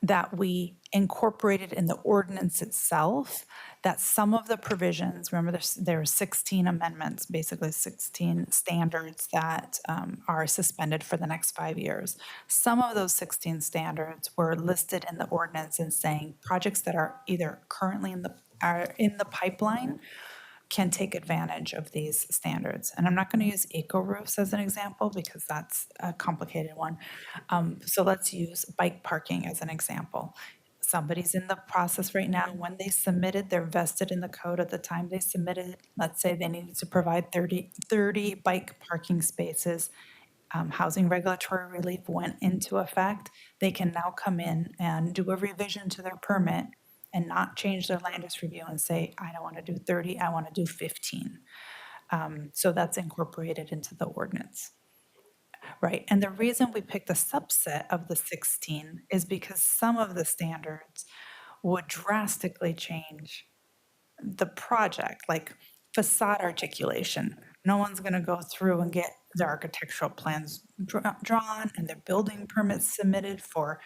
Speaker 11: that we incorporated in the ordinance itself that some of the provisions, remember there are 16 amendments, basically 16 standards that are suspended for the next 5 years. Some of those 16 standards were listed in the ordinance and saying projects that are either currently in the pipeline can take advantage of these standards. And I'm not going to use eco roofs as an example because that's a complicated one. So let's use bike parking as an example. Somebody's in the process right now. When they submitted, they're vested in the code at the time they submitted. Let's say they needed to provide 30 bike parking spaces. Housing regulatory relief went into effect. They can now come in and do a revision to their permit and not change their land use review and say, I don't want to do 30, I want to do 15. So that's incorporated into the ordinance. Right, and the reason we picked a subset of the 16 is because some of the standards would drastically change the project, like facade articulation. No one's gonna go through and get their architectural plans drawn and their building permits submitted for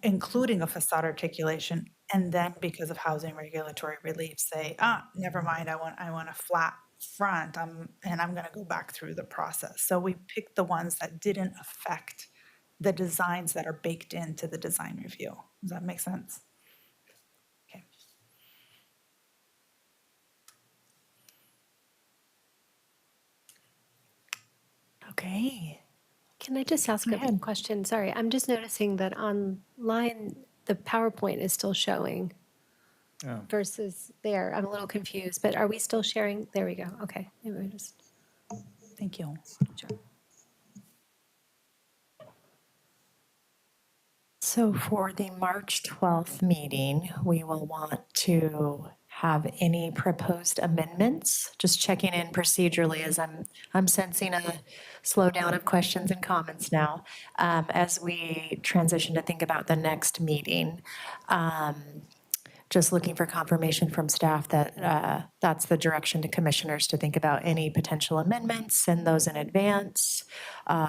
Speaker 11: including a facade articulation, and then because of housing regulatory relief, say, never mind, I want a flat front, and I'm gonna go back through the process. So we picked the ones that didn't affect the designs that are baked into the design review. Does that make sense? Okay. Okay.
Speaker 4: Can I just ask a question? Sorry, I'm just noticing that online, the PowerPoint is still showing versus there. I'm a little confused, but are we still sharing? There we go. Okay. Maybe we just.
Speaker 11: Thank you.
Speaker 4: Sure.
Speaker 1: So for the March 12th meeting, we will want to have any proposed amendments, just checking in procedurally as I'm sensing a slowdown of questions and comments now as we transition to think about the next meeting. Just looking for confirmation from staff that that's the direction to commissioners to think about any potential amendments, send those in advance.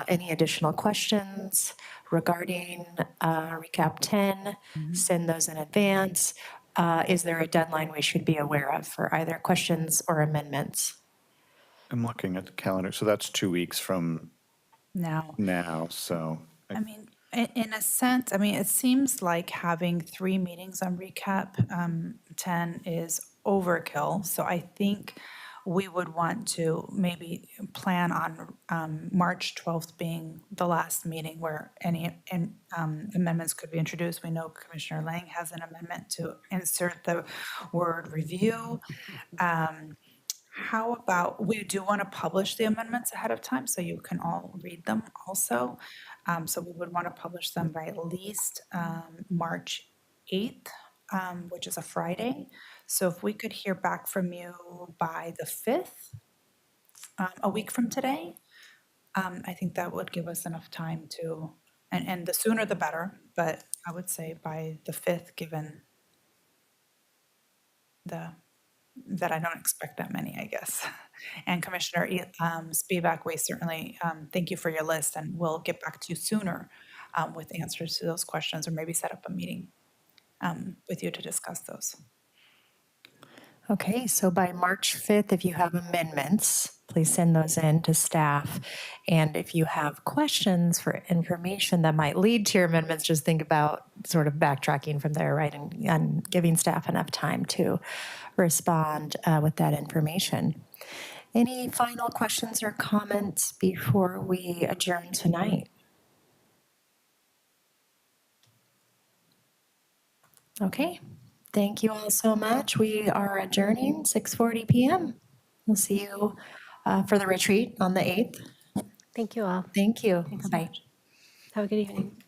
Speaker 1: Any additional questions regarding RICAP 10, send those in advance. Is there a deadline we should be aware of for either questions or amendments?
Speaker 10: I'm looking at the calendar, so that's 2 weeks from
Speaker 11: Now,
Speaker 10: so.
Speaker 11: I mean, in a sense, I mean, it seems like having 3 meetings on RICAP 10 is overkill. So I think we would want to maybe plan on March 12th being the last meeting where any amendments could be introduced. We know Commissioner Lang has an amendment to insert the word review. How about, we do want to publish the amendments ahead of time so you can all read them also. So we would want to publish them by at least March 8th, which is a Friday. So if we could hear back from you by the 5th, a week from today, I think that would give us enough time to, and the sooner the better, but I would say by the 5th, given that I don't expect that many, I guess. And Commissioner Spivak, we certainly thank you for your list, and we'll get back to you sooner with answers to those questions, or maybe set up a meeting with you to discuss those.
Speaker 1: Okay, so by March 5th, if you have amendments, please send those in to staff. And if you have questions for information that might lead to your amendments, just think about sort of backtracking from there, right? And giving staff enough time to respond with that information. Any final questions or comments before we adjourn tonight? Okay. Thank you all so much. We are adjourning 6:40 p.m. We'll see you for the retreat on the 8th.
Speaker 4: Thank you all.
Speaker 1: Thank you. Bye.
Speaker 4: Have a good evening.